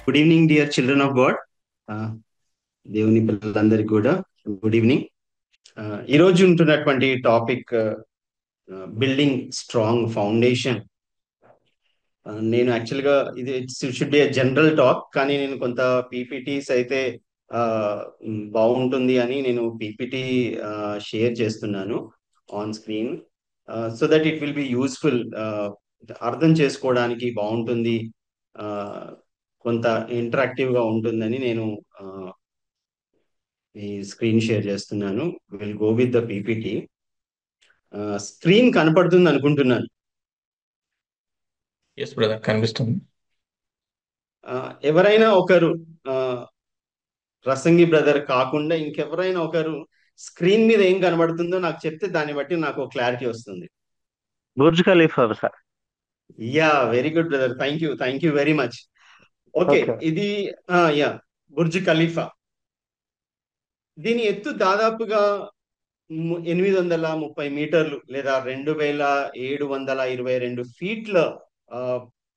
Good evening dear children of God. దేవుని పిల్లలందరికీ కూడా గుడ్ ఈవినింగ్. ఈ రోజు ఉంటున్నటువంటి టాపిక్ బిల్డింగ్ స్ట్రాంగ్ ఫౌండేషన్. నేను యాక్చువల్గా ఇది షుడ్ బి జనరల్ టాక్, కానీ నేను కొంత పీపీటీస్ అయితే బాగుంటుంది అని నేను పీపీటీ షేర్ చేస్తున్నాను on screen, so that it will be useful. అర్థం చేసుకోవడానికి బాగుంటుంది, ఆ, కొంత ఇంటరాక్టివ్ గా ఉంటుందని నేను ఆ, ఈ స్క్రీన్ షేర్ చేస్తున్నాను. Will go with the PPT. Screen కనపడుతుంది అనుకుంటున్నాను. ఎస్ బ్రదర్, కనిపిస్తుంది. ఎవరైనా ఒకరు, ఆ, రసంగి బ్రదర్ కాకుండా ఇంకెవరైనా ఒకరు స్క్రీన్ మీద ఏం కనబడుతుందో నాకు చెప్తే దాన్ని బట్టి నాకు క్లారిటీ వస్తుంది. Burj Khalifa sir. Yeah, very good brother, thank you very much. Okay, okay. ఇది యా, బుర్జ్ ఖలీఫా. దీని ఎత్తు దాదాపుగా 830 మీటర్లు లేదా 2722 ఫీట్ల ఆ,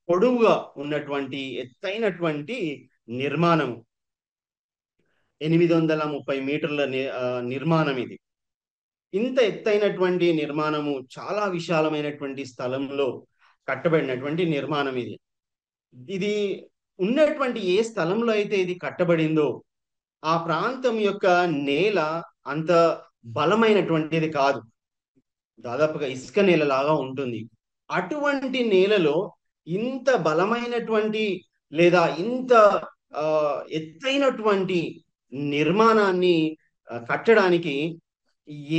పొడవుగా ఉన్నటువంటి ఎత్తైనటువంటి నిర్మాణం. 830 మీటర్ల నిర్మాణం ఇది. ఇంత ఎత్తైనటువంటి నిర్మాణము, చాలా విశాలమైనటువంటి స్థలంలో కట్టబడినటువంటి నిర్మాణం ఇది. ఇది ఉన్నటువంటి ఏ స్థలంలో అయితే ఇది కట్టబడిందో ఆ ప్రాంతం యొక్క నేల అంత బలమైనటువంటిది కాదు, దాదాపుగా ఇసుక నేల లాగా ఉంటుంది. అటువంటి నేలలో ఇంత బలమైనటువంటి లేదా ఇంత ఆ, ఎత్తైనటువంటి నిర్మాణాన్ని కట్టడానికి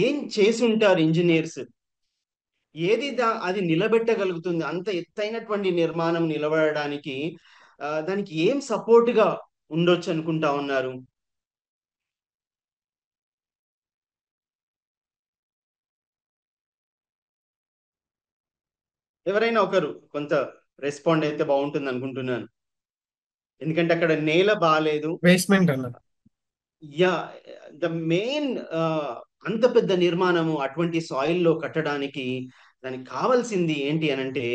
ఏం చేసుంటారు ఇంజనీర్స్? అది నిలబెట్టగలుగుతుంది అంత ఎత్తైనటువంటి నిర్మాణం నిలబడడానికి? దానికి ఏం సపోర్ట్ గా ఉండొచ్చు అనుకుంటా ఉన్నారు? ఎవరైనా ఒకరు కొంత రెస్పాండ్ అయితే బాగుంటుంది అనుకుంటున్నాను, ఎందుకంటే అక్కడ నేల బాగాలేదు. బేస్మెంట్ అన్న. యా, ద మెయిన్, అంత పెద్ద నిర్మాణము అటువంటి సాయిల్ లో కట్టడానికి దానికి కావాల్సింది ఏంటి అనంటే,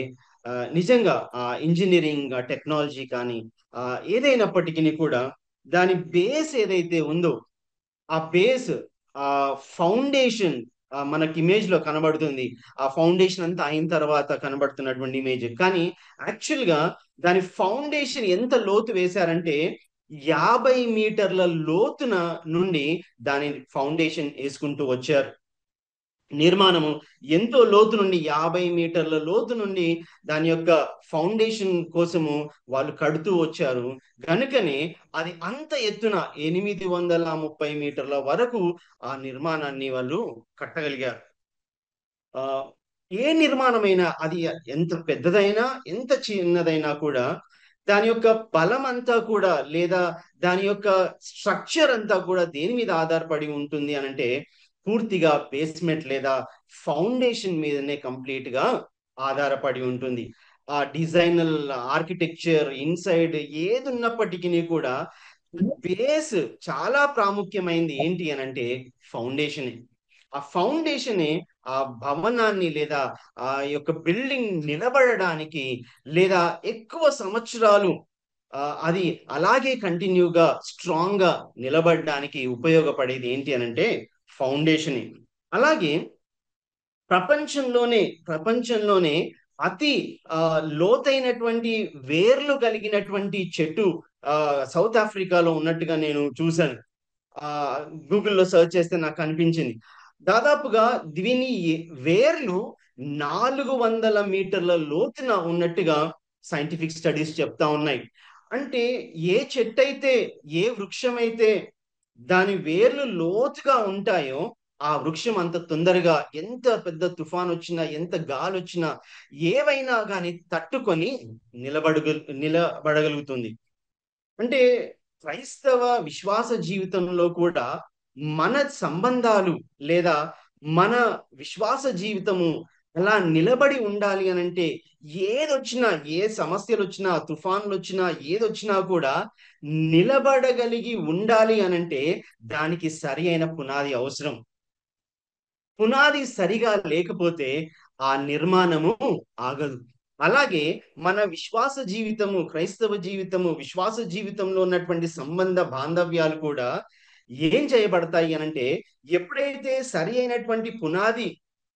నిజంగా ఆ ఇంజనీరింగ్ టెక్నాలజీ కానీ ఏదైనప్పటికీ కూడా దాని బేస్ ఏదైతే ఉందో ఆ బేస్, ఆ ఫౌండేషన్ మనకి ఇమేజ్ లో కనబడుతుంది. ఆ ఫౌండేషన్ అంతా అయిన తర్వాత కనబడుతున్నటువంటి ఇమేజ్, కానీ యాక్చువల్ గా దాని ఫౌండేషన్ ఎంత లోతు వేశారంటే 50 మీటర్ల లోతున నుండి దాని ఫౌండేషన్ వేసుకుంటూ వచ్చారు. నిర్మాణము ఎంతో లోతు నుండి, 50 మీటర్ల లోతు నుండి దాని యొక్క ఫౌండేషన్ కోసము వాళ్ళు కడుతూ వచ్చారు. కనుకనే అది అంత ఎత్తున 830 మీటర్ల వరకు ఆ నిర్మాణాన్ని వాళ్ళు కట్టగలిగారు. ఆ ఏ నిర్మాణమైనా, అది ఎంత పెద్దదైనా ఎంత చిన్నదైనా కూడా, దాని యొక్క బలం అంతా కూడా లేదా దాని యొక్క స్ట్రక్చర్ అంతా కూడా దేని మీద ఆధారపడి ఉంటుంది అనంటే పూర్తిగా బేస్మెంట్ లేదా ఫౌండేషన్ మీదనే కంప్లీట్ గా ఆధారపడి ఉంటుంది. ఆ డిజైనల్ ఆర్కిటెక్చర్ ఇన్సైడ్ ఏది ఉన్నప్పటికీ కూడా బేస్ చాలా ప్రాముఖ్యమైనది ఏంటి అనంటే ఫౌండేషన్. ఆ ఫౌండేషనే ఆ భవనాన్ని లేదా ఆ యొక్క బిల్డింగ్ నిలబడడానికి లేదా ఎక్కువ సంవత్సరాలు అది అలాగే కంటిన్యూగా స్ట్రాంగ్ గా నిలబడడానికి ఉపయోగపడేది ఏంటి అనంటే ఫౌండేషన్. అలాగే ప్రపంచంలోనే అతి లోతైనటువంటి వేర్లు కలిగినటువంటి చెట్టు సౌత్ ఆఫ్రికాలో ఉన్నట్టుగా నేను చూశాను. ఆ గూగుల్లో సెర్చ్ చేస్తే నాకు కనిపించింది. దాదాపుగా దీని వేర్లు 400 మీటర్ల లోతున ఉన్నట్టుగా సైంటిఫిక్ స్టడీస్ చెప్తా ఉన్నాయి. అంటే ఏ చెట్టు అయితే, ఏ వృక్షం అయితే దాని వేర్లు లోతుగా ఉంటాయో ఆ వృక్షం అంత తొందరగా ఎంత పెద్ద తుఫాన్ వచ్చినా, ఎంత గాలి వచ్చినా, ఏవైనా కానీ తట్టుకొని నిలబడగలుగుతుంది. అంటే క్రైస్తవ విశ్వాస జీవితంలో కూడా మన సంబంధాలు లేదా మన విశ్వాస జీవితము అలా నిలబడి ఉండాలి అనంటే, ఏదొచ్చినా, ఏ సమస్యలు వచ్చినా, తుఫాన్లు వచ్చినా, ఏదొచ్చినా కూడా నిలబడగలిగి ఉండాలి అనంటే దానికి సరి అయిన పునాది అవసరం. పునాది సరిగా లేకపోతే ఆ నిర్మాణము ఆగదు. అలాగే మన విశ్వాస జీవితము, క్రైస్తవ జీవితము, విశ్వాస జీవితంలో ఉన్నటువంటి సంబంధ బాంధవ్యాలు కూడా ఏం చేయబడతాయి అనంటే, ఎప్పుడైతే సరి అయినటువంటి పునాది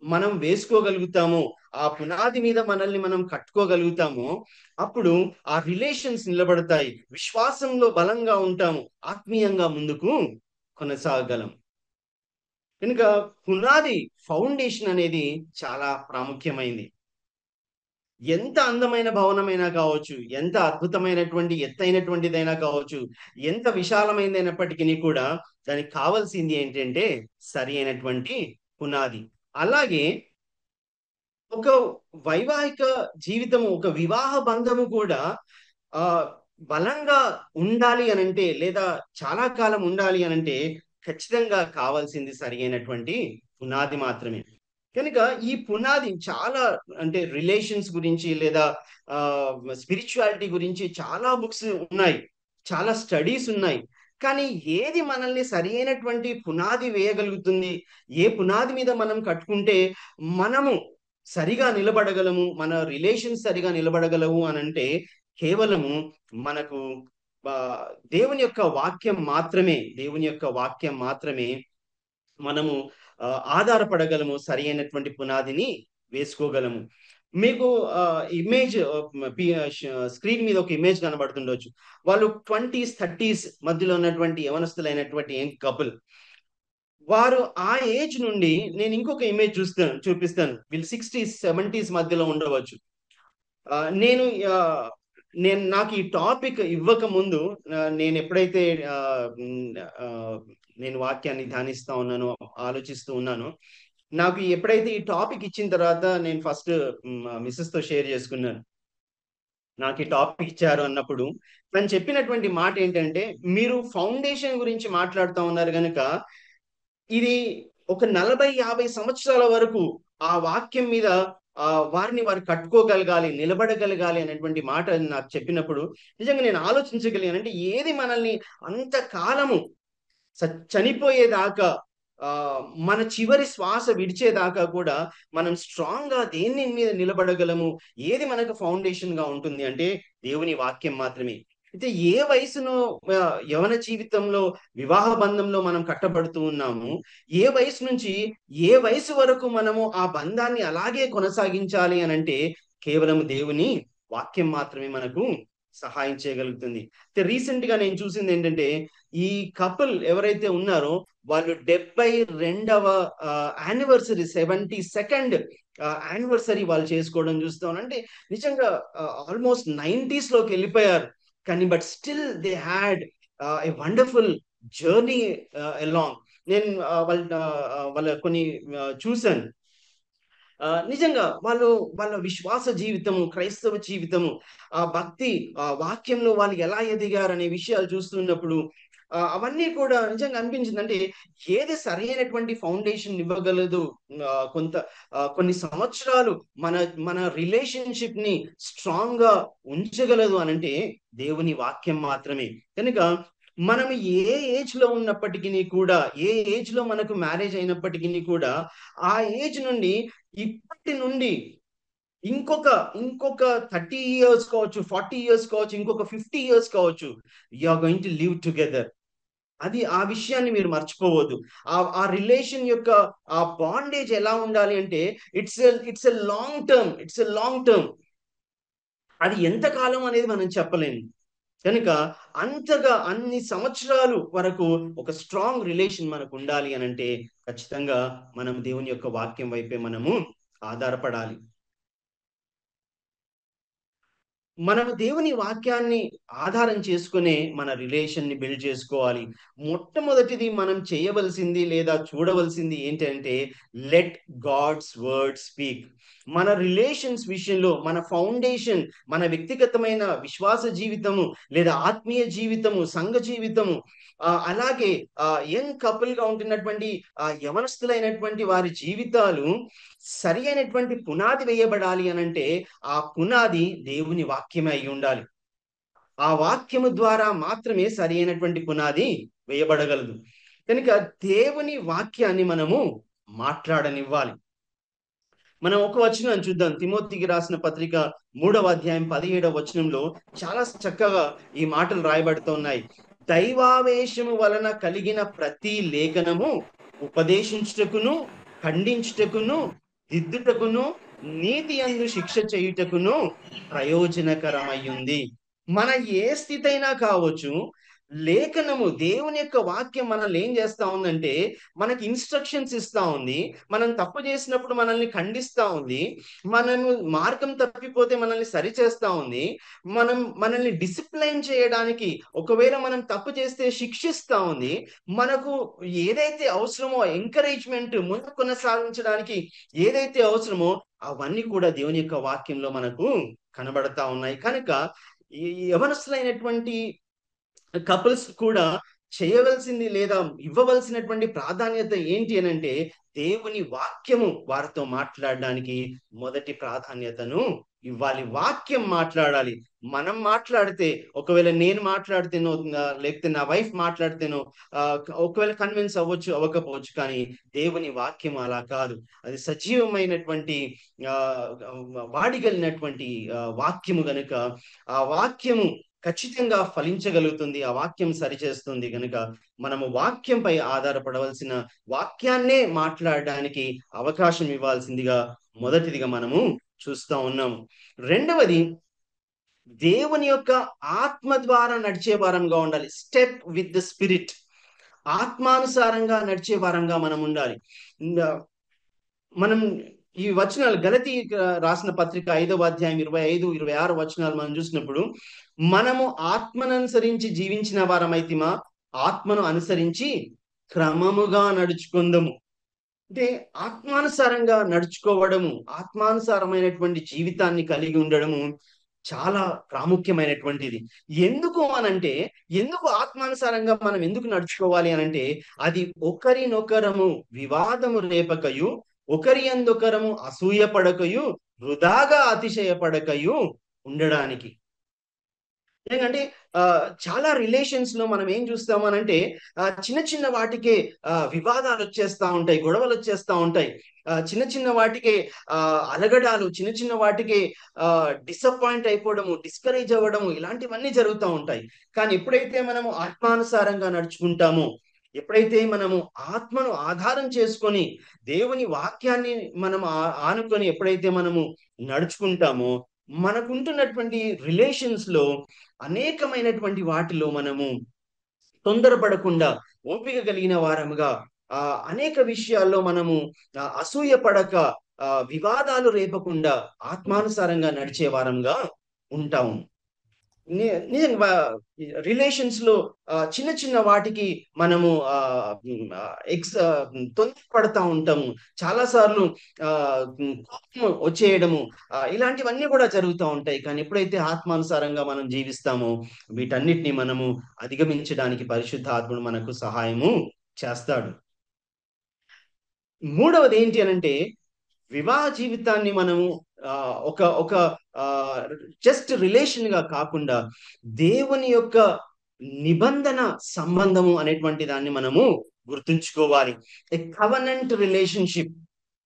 మనం వేసుకోగలుగుతామో, ఆ పునాది మీద మనల్ని మనం కట్టుకోగలుగుతామో, అప్పుడు ఆ రిలేషన్స్ నిలబడతాయి. విశ్వాసంలో బలంగా ఉంటాము, ఆత్మీయంగా ముందుకు కొనసాగలం. కనుక పునాది, ఫౌండేషన్ అనేది చాలా ప్రాముఖ్యమైంది. ఎంత అందమైన భవనమైనా కావచ్చు, ఎంత అద్భుతమైనటువంటి ఎత్తైనటువంటిదైనా కావచ్చు, ఎంత విశాలమైనదైనప్పటికీ కూడా దానికి కావాల్సింది ఏంటంటే సరి అయినటువంటి పునాది. అలాగే ఒక వైవాహిక జీవితము, ఒక వివాహ బంధము కూడా ఆ బలంగా ఉండాలి అనంటే, లేదా చాలా కాలం ఉండాలి అనంటే ఖచ్చితంగా కావాల్సింది సరి అయినటువంటి పునాది మాత్రమే. కనుక ఈ పునాది చాలా, అంటే రిలేషన్స్ గురించి లేదా స్పిరిచువాలిటీ గురించి చాలా బుక్స్ ఉన్నాయి, చాలా స్టడీస్ ఉన్నాయి. కానీ ఏది మనల్ని సరి అయినటువంటి పునాది వేయగలుగుతుంది, ఏ పునాది మీద మనం కట్టుకుంటే మనము సరిగా నిలబడగలము, మన రిలేషన్స్ సరిగా నిలబడగలము అనంటే కేవలము మనకు ఆ, దేవుని యొక్క వాక్యం మాత్రమే మనము ఆధారపడగలము, సరి అయినటువంటి పునాదిని వేసుకోగలము. మీకు ఇమేజ్ స్క్రీన్ మీద ఒక ఇమేజ్ కనబడుతుండొచ్చు. వాళ్ళు 20s 30s మధ్యలో ఉన్నటువంటి యవనస్తులైనటువంటి కపుల్. వారు ఆ ఏజ్ నుండి, నేను ఇంకొక ఇమేజ్ చూపిస్తాను, వీళ్ళు 60s 70s మధ్యలో ఉండవచ్చు. ఆ, నేను ఆ, నాకు ఈ టాపిక్ ఇవ్వక ముందు, నేను ఎప్పుడైతే ఆ, ఉమ్, ఆ, నేను వాక్యాన్ని ధ్యానిస్తా ఉన్నాను, ఆలోచిస్తూ ఉన్నాను, నాకు ఎప్పుడైతే ఈ టాపిక్ ఇచ్చిన తర్వాత నేను ఫస్ట్ మిస్సెస్ తో షేర్ చేసుకున్నాను. నాకు ఈ టాపిక్ ఇచ్చారు అన్నప్పుడు తను చెప్పినటువంటి మాట ఏంటంటే, మీరు ఫౌండేషన్ గురించి మాట్లాడుతూ ఉన్నారు కనుక ఇది ఒక 40-50 సంవత్సరాల వరకు ఆ వాక్యం మీద వారు కట్టుకోగలగాలి, నిలబడగలగాలి అనేటువంటి మాట నాకు చెప్పినప్పుడు నిజంగా నేను ఆలోచించగలిగాను. అంటే ఏది మనల్ని అంత కాలము చనిపోయేదాకా, ఆ మన చివరి శ్వాస విడిచేదాకా కూడా మనం స్ట్రాంగ్ గా దేని మీద నిలబడగలము, ఏది మనకు ఫౌండేషన్ గా ఉంటుంది అంటే దేవుని వాక్యం మాత్రమే. అయితే ఏ వయసులో యవన జీవితంలో, వివాహ బంధంలో మనం కట్టబడుతూ ఉన్నాము, ఏ వయసు నుంచి ఏ వయసు వరకు మనము ఆ బంధాన్ని అలాగే కొనసాగించాలి అని అంటే కేవలం దేవుని వాక్యం మాత్రమే మనకు సహాయం చేయగలుగుతుంది. అయితే రీసెంట్ గా నేను చూసింది ఏంటంటే, ఈ కపుల్ ఎవరైతే ఉన్నారో వాళ్ళు 72వ యానివర్సరీ, 72nd యానివర్సరీ వాళ్ళు చేసుకోవడం చూస్తాం. అంటే నిజంగా ఆల్మోస్ట్ 90s లోకి వెళ్ళిపోయారు. కానీ but still they had a wonderful journey along. నేను వాళ్ళ కొన్ని చూశాను. నిజంగా వాళ్ళ విశ్వాస జీవితము, క్రైస్తవ జీవితము, ఆ భక్తి, ఆ వాక్యంలో వాళ్ళు ఎలా ఎదిగారు అనే విషయాలు చూస్తున్నప్పుడు అవన్నీ కూడా నిజంగా అనిపించింది. అంటే ఏది సరైనటువంటి ఫౌండేషన్ ఇవ్వగలదు, కొన్ని సంవత్సరాలు మన మన రిలేషన్షిప్ ని స్ట్రాంగ్ గా ఉంచగలదు అనంటే దేవుని వాక్యం మాత్రమే. కనుక మనం ఏ ఏజ్ లో ఉన్నప్పటికీ కూడా, ఏ ఏజ్ లో మనకు మ్యారేజ్ అయినప్పటికీ కూడా, ఆ ఏజ్ నుండి, ఇప్పటి నుండి ఇంకొక ఇంకొక 30 years కావచ్చు, 40 years కావచ్చు, ఇంకొక 50 years కావచ్చు, you are going to live together. అది ఆ విషయాన్ని మీరు మర్చిపోవద్దు. ఆ రిలేషన్ యొక్క ఆ బాండేజ్ ఎలా ఉండాలి అంటే ఇట్స్ ఎ లాంగ్ టర్మ్. అది ఎంత కాలం అనేది మనం చెప్పలేము. కనుక అంతగా అన్ని సంవత్సరాలు వరకు ఒక స్ట్రాంగ్ రిలేషన్ మనకు ఉండాలి అని అంటే ఖచ్చితంగా మనం దేవుని యొక్క వాక్యం వైపే మనము ఆధారపడాలి. మనము దేవుని వాక్యాన్ని ఆధారం చేసుకునే మన రిలేషన్ ని బిల్డ్ చేసుకోవాలి. మొట్టమొదటిది మనం చేయవలసింది లేదా చూడవలసింది ఏంటంటే, లెట్ గాడ్స్ వర్డ్ స్పీక్. మన రిలేషన్స్ విషయంలో మన ఫౌండేషన్, మన వ్యక్తిగతమైన విశ్వాస జీవితము లేదా ఆత్మీయ జీవితము, సంఘ జీవితము, అలాగే యంగ్ కపుల్ గా ఉంటున్నటువంటి యవనస్తులైనటువంటి వారి జీవితాలు సరి అయినటువంటి పునాది వేయబడాలి అనంటే ఆ పునాది దేవుని వాక్యమే అయి ఉండాలి. ఆ వాక్యము ద్వారా మాత్రమే సరి అయినటువంటి పునాది వేయబడగలదు. కనుక దేవుని వాక్యాన్ని మనము మాట్లాడనివ్వాలి. మనం ఒక వచనం చూద్దాం. తిమోతికి రాసిన పత్రిక 3వ అధ్యాయం 17వ వచనంలో చాలా చక్కగా ఈ మాటలు రాయబడుతూ ఉన్నాయి. దైవావేశము వలన కలిగిన ప్రతి లేఖనము ఉపదేశించుటకును, ఖండించుటకును, దిద్దుటకును, నీతి యందు శిక్ష చేయుటకును ప్రయోజనకరమయ్యుంది. మన ఏ స్థితి అయినా కావచ్చు, లేఖనము దేవుని యొక్క వాక్యం మనల్ని ఏం చేస్తా ఉందంటే మనకి ఇన్స్ట్రక్షన్స్ ఇస్తా ఉంది. మనం తప్పు చేసినప్పుడు మనల్ని ఖండిస్తా ఉంది. మనము మార్గం తప్పిపోతే మనల్ని సరిచేస్తా ఉంది. మనల్ని డిసిప్లైన్ చేయడానికి, ఒకవేళ మనం తప్పు చేస్తే శిక్షిస్తా ఉంది. మనకు ఏదైతే అవసరమో ఎంకరేజ్మెంట్, ముందు కొనసాగించడానికి ఏదైతే అవసరమో అవన్నీ కూడా దేవుని యొక్క వాక్యంలో మనకు కనబడతా ఉన్నాయి. కనుక ఈ యవనస్తులైనటువంటి కపుల్స్ కూడా చేయవలసింది లేదా ఇవ్వవలసినటువంటి ప్రాధాన్యత ఏంటి అని అంటే, దేవుని వాక్యము వారితో మాట్లాడడానికి మొదటి ప్రాధాన్యతను ఇవ్వాలి. వాక్యం మాట్లాడాలి. మనం మాట్లాడితే, ఒకవేళ నేను మాట్లాడితేనో లేకపోతే నా వైఫ్ మాట్లాడితేనో ఒకవేళ కన్విన్స్ అవ్వచ్చు, అవ్వకపోవచ్చు. కానీ దేవుని వాక్యం అలా కాదు. అది సజీవమైనటువంటి ఆ వాడిగలిగినటువంటి వాక్యము గనుక ఆ వాక్యము ఖచ్చితంగా ఫలించగలుగుతుంది. ఆ వాక్యం సరిచేస్తుంది. కనుక మనము వాక్యంపై ఆధారపడవలసిన, వాక్యాన్నే మాట్లాడడానికి అవకాశం ఇవ్వాల్సిందిగా మొదటిదిగా మనము చూస్తా ఉన్నాము. రెండవది, దేవుని యొక్క ఆత్మ ద్వారా నడిచే వారంగా ఉండాలి. Step with the spirit. ఆత్మానుసారంగా నడిచే వారంగా మనం ఉండాలి. మనం ఈ వచనాలు గలతీ రాసిన పత్రిక 5వ అధ్యాయం 25, 26 వచనాలు మనం చూసినప్పుడు, మనము ఆత్మను అనుసరించి జీవించిన వారమైతిమా, ఆత్మను అనుసరించి క్రమముగా నడుచుకుందము. అంటే ఆత్మానుసారంగా నడుచుకోవడము, ఆత్మానుసారమైనటువంటి జీవితాన్ని కలిగి ఉండడము చాలా ప్రాముఖ్యమైనటువంటిది. ఎందుకు ఆత్మానుసారంగా మనం ఎందుకు నడుచుకోవాలి అనంటే, అది ఒకరినొకరము వివాదము రేపకయు, ఒకరి యందొకరము అసూయపడకయు, వృధాగా అతిశయపడకయు ఉండడానికి. ఎందుకంటే చాలా రిలేషన్స్ లో మనం ఏం చూస్తామనంటే, చిన్న చిన్న వాటికే వివాదాలు వచ్చేస్తా ఉంటాయి, గొడవలు వచ్చేస్తా ఉంటాయి. చిన్న చిన్న వాటికే అలగడాలు, చిన్న చిన్న వాటికే డిసప్పాయింట్ అయిపోవడము, డిస్కరేజ్ అవ్వడము, ఇలాంటివన్నీ జరుగుతూ ఉంటాయి. కానీ ఎప్పుడైతే మనము ఆత్మానుసారంగా నడుచుకుంటామో, ఎప్పుడైతే మనము ఆత్మను ఆధారం చేసుకొని దేవుని వాక్యాన్ని మనం ఆనుకొని ఎప్పుడైతే మనము నడుచుకుంటామో, మనకుంటున్నటువంటి రిలేషన్స్ లో అనేకమైనటువంటి వాటిలో మనము తొందరపడకుండా ఓపిక కలిగిన వారముగా, అనేక విషయాల్లో మనము అసూయ పడక, వివాదాలు రేపకుండా ఆత్మానుసారంగా నడిచే వారంగా ఉంటాము. నిజంగా రిలేషన్స్ లో చిన్న చిన్న వాటికి మనము తొందరపడతా ఉంటాము. చాలా సార్లు కోపం వచ్చేయడము, ఇలాంటివన్నీ కూడా జరుగుతూ ఉంటాయి. కానీ ఎప్పుడైతే ఆత్మానుసారంగా మనం జీవిస్తామో, వీటన్నిటిని మనము అధిగమించడానికి పరిశుద్ధాత్ముడు మనకు సహాయము చేస్తాడు. మూడవది ఏంటి అనంటే, వివాహ జీవితాన్ని మనము ఒక ఒక జస్ట్ రిలేషన్ గా కాకుండా దేవుని యొక్క నిబంధన సంబంధము అనేటువంటి దాన్ని మనము గుర్తుంచుకోవాలి. ఏ కవనెంట్ రిలేషన్షిప్.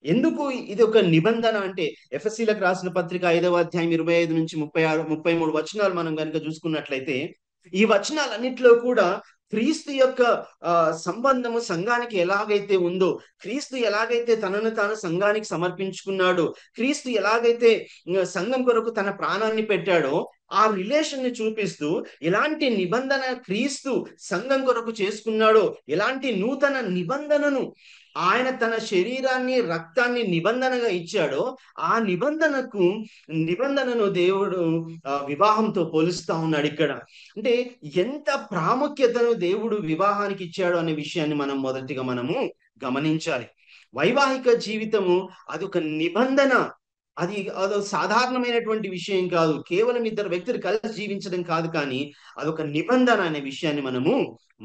ఎందుకు ఇది ఒక నిబంధన అంటే, ఎఫెసీలకు రాసిన పత్రిక 5వ అధ్యాయం 25 నుంచి 36, 33 వచనాలు మనం కనుక చూసుకున్నట్లయితే, ఈ వచనాలన్నిట్లో కూడా క్రీస్తు యొక్క సంబంధము సంఘానికి ఎలాగైతే ఉందో, క్రీస్తు ఎలాగైతే తనను తాను సంఘానికి సమర్పించుకున్నాడో, క్రీస్తు ఎలాగైతే సంఘం కొరకు తన ప్రాణాన్ని పెట్టాడో, ఆ రిలేషన్ ని చూపిస్తూ, ఎలాంటి నిబంధన క్రీస్తు సంఘం కొరకు చేసుకున్నాడో, ఎలాంటి నూతన నిబంధనను ఆయన తన శరీరాన్ని, రక్తాన్ని నిబంధనగా ఇచ్చాడో, ఆ నిబంధనను దేవుడు వివాహంతో పోలుస్తా ఉన్నాడు ఇక్కడ. అంటే ఎంత ప్రాముఖ్యతను దేవుడు వివాహానికి ఇచ్చాడు అనే విషయాన్ని మనం మొదటిగా మనము గమనించాలి. వైవాహిక జీవితము అదొక నిబంధన. అదో సాధారణమైనటువంటి విషయం కాదు. కేవలం ఇద్దరు వ్యక్తులు కలిసి జీవించడం కాదు, కానీ అదొక నిబంధన అనే విషయాన్ని మనము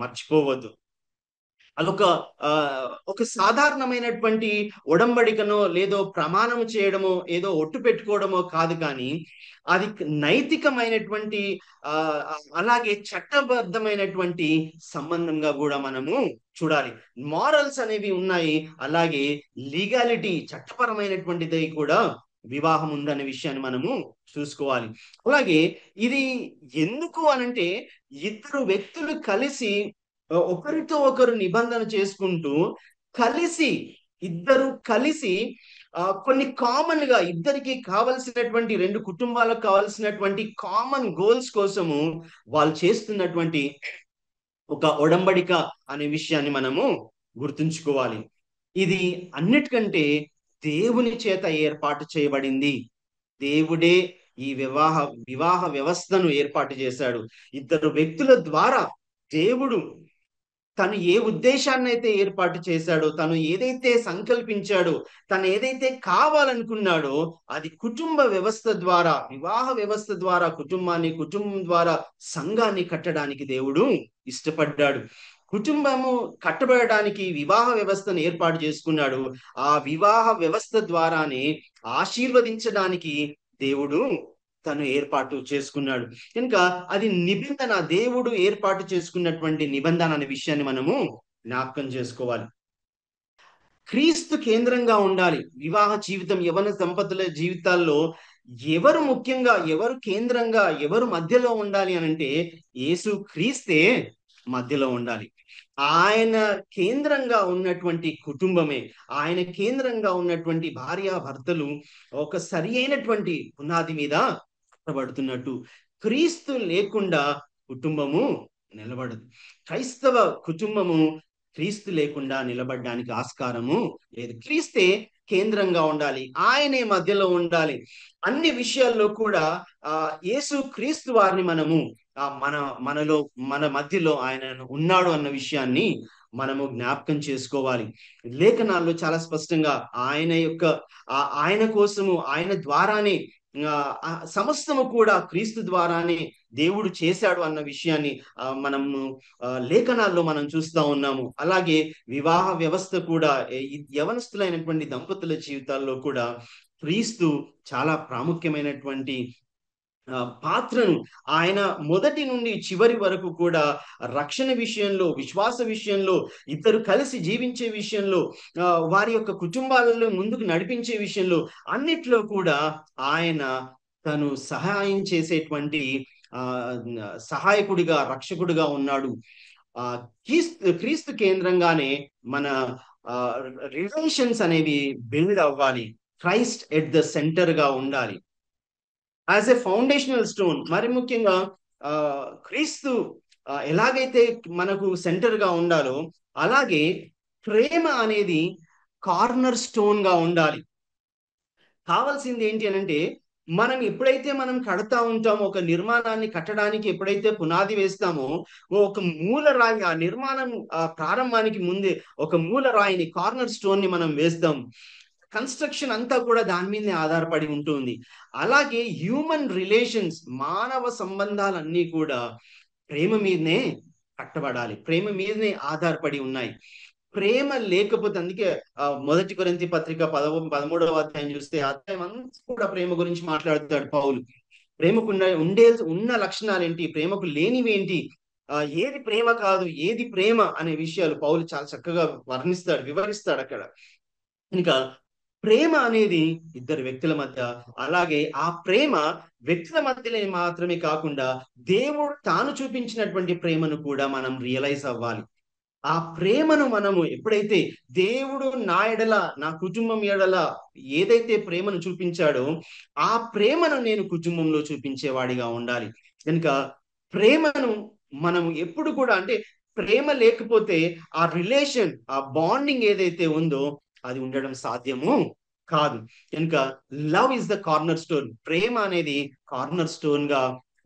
మర్చిపోవద్దు. అదొక ఆ ఒక సాధారణమైనటువంటి ఒడంబడికనో లేదో ప్రమాణం చేయడమో ఏదో ఒట్టు పెట్టుకోవడమో కాదు, కానీ అది నైతికమైనటువంటి ఆ అలాగే చట్టబద్ధమైనటువంటి సంబంధంగా కూడా మనము చూడాలి. మారల్స్ అనేవి ఉన్నాయి, అలాగే లీగాలిటీ చట్టపరమైనటువంటిది కూడా వివాహం ఉందనే విషయాన్ని మనము చూసుకోవాలి. అలాగే ఇది ఎందుకు అనంటే, ఇద్దరు వ్యక్తులు కలిసి ఒకరితో ఒకరు నిబంధన చేసుకుంటూ కలిసి, ఇద్దరు కలిసి కొన్ని కామన్ గా ఇద్దరికి కావలసినటువంటి, రెండు కుటుంబాలకు కావలసినటువంటి కామన్ గోల్స్ కోసము వాళ్ళు చేస్తున్నటువంటి ఒక ఒడంబడిక అనే విషయాన్ని మనము గుర్తుంచుకోవాలి. ఇది అన్నిటికంటే దేవుని చేత ఏర్పాటు చేయబడింది. దేవుడే ఈ వివాహ వ్యవస్థను ఏర్పాటు చేశాడు. ఇద్దరు వ్యక్తుల ద్వారా దేవుడు తను ఏ ఉద్దేశాన్ని అయితే ఏర్పాటు చేశాడో, తను ఏదైతే సంకల్పించాడో, తను ఏదైతే కావాలనుకున్నాడో, అది కుటుంబ వ్యవస్థ ద్వారా, వివాహ వ్యవస్థ ద్వారా కుటుంబం ద్వారా సంఘాన్ని కట్టడానికి దేవుడు ఇష్టపడ్డాడు. కుటుంబము కట్టబడడానికి వివాహ వ్యవస్థను ఏర్పాటు చేసుకున్నాడు. ఆ వివాహ వ్యవస్థ ద్వారానే ఆశీర్వదించడానికి దేవుడు తను ఏర్పాటు చేసుకున్నాడు. కనుక అది నిబంధన, దేవుడు ఏర్పాటు చేసుకున్నటువంటి నిబంధన అనే విషయాన్ని మనము జ్ఞాపకం చేసుకోవాలి. క్రీస్తు కేంద్రంగా ఉండాలి వివాహ జీవితం. యవన దంపతుల జీవితాల్లో ఎవరు ముఖ్యంగా, ఎవరు కేంద్రంగా, ఎవరు మధ్యలో ఉండాలి అనంటే యేసు క్రీస్తే మధ్యలో ఉండాలి. ఆయన కేంద్రంగా ఉన్నటువంటి కుటుంబమే, ఆయన కేంద్రంగా ఉన్నటువంటి భార్యాభర్తలు ఒక సరి అయినటువంటి పునాది మీద కట్టబడుతున్నట్టు. క్రీస్తు లేకుండా కుటుంబము నిలబడదు. క్రైస్తవ కుటుంబము క్రీస్తు లేకుండా నిలబడడానికి ఆస్కారము లేదు. క్రీస్తే కేంద్రంగా ఉండాలి, ఆయనే మధ్యలో ఉండాలి. అన్ని విషయాల్లో కూడా యేసు క్రీస్తు వారిని మనము మనలో మన మధ్యలో ఆయన ఉన్నాడు అన్న విషయాన్ని మనము జ్ఞాపకం చేసుకోవాలి. లేఖనాల్లో చాలా స్పష్టంగా ఆయన కోసము, ఆయన ద్వారానే సమస్తము కూడా క్రీస్తు ద్వారానే దేవుడు చేశాడు అన్న విషయాన్ని మనము లేఖనాల్లో మనం చూస్తా ఉన్నాము. అలాగే వివాహ వ్యవస్థ కూడా యవనస్తులైనటువంటి దంపతుల జీవితాల్లో కూడా క్రీస్తు చాలా ప్రాముఖ్యమైనటువంటి పాత్రను, ఆయన మొదటి నుండి చివరి వరకు కూడా రక్షణ విషయంలో, విశ్వాస విషయంలో, ఇద్దరు కలిసి జీవించే విషయంలో, వారి యొక్క కుటుంబాలలో ముందుకు నడిపించే విషయంలో అన్నిట్లో కూడా ఆయన తను సహాయం చేసేటువంటి సహాయకుడిగా, రక్షకుడిగా ఉన్నాడు. క్రీస్తు కేంద్రంగానే మన రిలేషన్స్ అనేవి బిల్డ్ అవ్వాలి. క్రైస్ట్ ఎట్ ద సెంటర్ గా ఉండాలి యాజ్ ఎ ఫౌండేషనల్ స్టోన్. మరి ముఖ్యంగా క్రీస్తు ఎలాగైతే మనకు సెంటర్ గా ఉండాలో, అలాగే ప్రేమ అనేది కార్నర్ స్టోన్ గా ఉండాలి. కావాల్సింది ఏంటి అనంటే, మనం కడతా ఉంటామో, ఒక నిర్మాణాన్ని కట్టడానికి ఎప్పుడైతే పునాది వేస్తామో, ఒక మూల రాయి, ఆ నిర్మాణం ప్రారంభానికి ముందే ఒక మూల రాయిని, కార్నర్ స్టోన్ ని మనం వేస్తాం. కన్స్ట్రక్షన్ అంతా కూడా దాని మీదనే ఆధారపడి ఉంటుంది. అలాగే హ్యూమన్ రిలేషన్స్, మానవ సంబంధాలన్నీ కూడా ప్రేమ మీదనే కట్టబడాలి, ప్రేమ మీదనే ఆధారపడి ఉన్నాయి. ప్రేమ లేకపోతే, అందుకే మొదటి కొరింథీ పత్రిక 13వ అధ్యాయం చూస్తే అధ్యాయం అంతా కూడా ప్రేమ గురించి మాట్లాడుతాడు పౌలు. ప్రేమకు ఉన్న లక్షణాలు ఏంటి, ప్రేమకు లేనివి ఏంటి, ఏది ప్రేమ కాదు, ఏది ప్రేమ అనే విషయాలు పౌలు చాలా చక్కగా వివరిస్తాడు అక్కడ. ఇంకా ప్రేమ అనేది ఇద్దరు వ్యక్తుల మధ్య, అలాగే ఆ ప్రేమ వ్యక్తుల మధ్యలో మాత్రమే కాకుండా దేవుడు తాను చూపించినటువంటి ప్రేమను కూడా మనం రియలైజ్ అవ్వాలి. ఆ ప్రేమను మనము ఎప్పుడైతే దేవుడు నా ఎడల, నా కుటుంబం ఎడల ఏదైతే ప్రేమను చూపించాడో ఆ ప్రేమను నేను కుటుంబంలో చూపించేవాడిగా ఉండాలి. కనుక ప్రేమను మనం ఎప్పుడు కూడా, అంటే ప్రేమ లేకపోతే ఆ రిలేషన్, ఆ బాండింగ్ ఏదైతే ఉందో అది ఉండడం సాధ్యము కాదు. కనుక love is the corner stone, ప్రేమ అనేది కార్నర్ స్టోన్ గా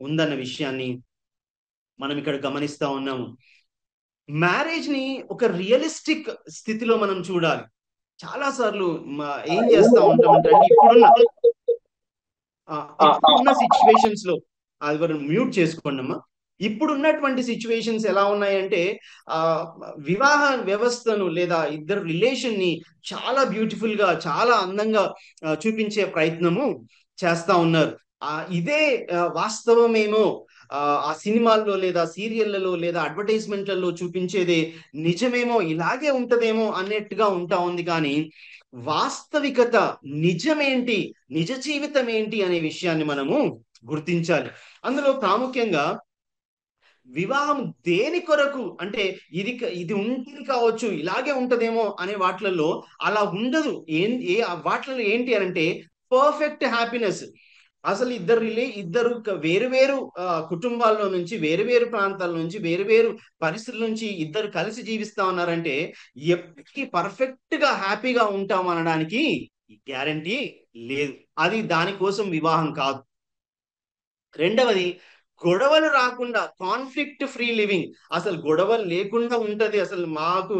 ఉందన్న విషయాన్ని మనం ఇక్కడ గమనిస్తా ఉన్నాము. మ్యారేజ్ ని ఒక రియలిస్టిక్ స్థితిలో మనం చూడాలి. చాలా సార్లు ఏం చేస్తా ఉంటామంటే, ఇప్పుడున్న సిచ్యువేషన్స్ లో, అది మ్యూట్ చేసుకోండి అమ్మా. ఇప్పుడున్నటువంటి సిచ్యువేషన్స్ ఎలా ఉన్నాయంటే ఆ వివాహ వ్యవస్థను లేదా ఇద్దరు రిలేషన్ ని చాలా బ్యూటిఫుల్ గా చాలా అందంగా చూపించే ప్రయత్నము చేస్తా ఉన్నారు. ఇదే వాస్తవమేమో ఆ సినిమాల్లో లేదా సీరియళ్లలో లేదా అడ్వర్టైజ్మెంట్లలో చూపించేదే నిజమేమో, ఇలాగే ఉంటదేమో అన్నట్టుగా ఉంటా ఉంది. కానీ వాస్తవికత నిజమేంటి, నిజ జీవితం ఏంటి అనే విషయాన్ని మనము గుర్తించాలి. అందులో ప్రాముఖ్యంగా వివాహం దేని కొరకు అంటే ఇది ఉంటుంది కావచ్చు, ఇలాగే ఉంటదేమో అనే వాటిలలో అలా ఉండదు. వాటిలలో ఏంటి అని అంటే పర్ఫెక్ట్ హ్యాపీనెస్. అసలు ఇద్దరు వేరు వేరు కుటుంబాల్లో నుంచి, వేరు వేరు ప్రాంతాల నుంచి, వేరు వేరు పరిస్థితుల నుంచి ఇద్దరు కలిసి జీవిస్తా ఉన్నారంటే ఎప్పటికీ పర్ఫెక్ట్ గా హ్యాపీగా ఉంటాం అనడానికి గ్యారంటీ లేదు. అది దానికోసం వివాహం కాదు. రెండవది, గొడవలు రాకుండా కాన్ఫ్లిక్ట్ ఫ్రీ లివింగ్. అసలు గొడవలు లేకుండా ఉంటది. అసలు మాకు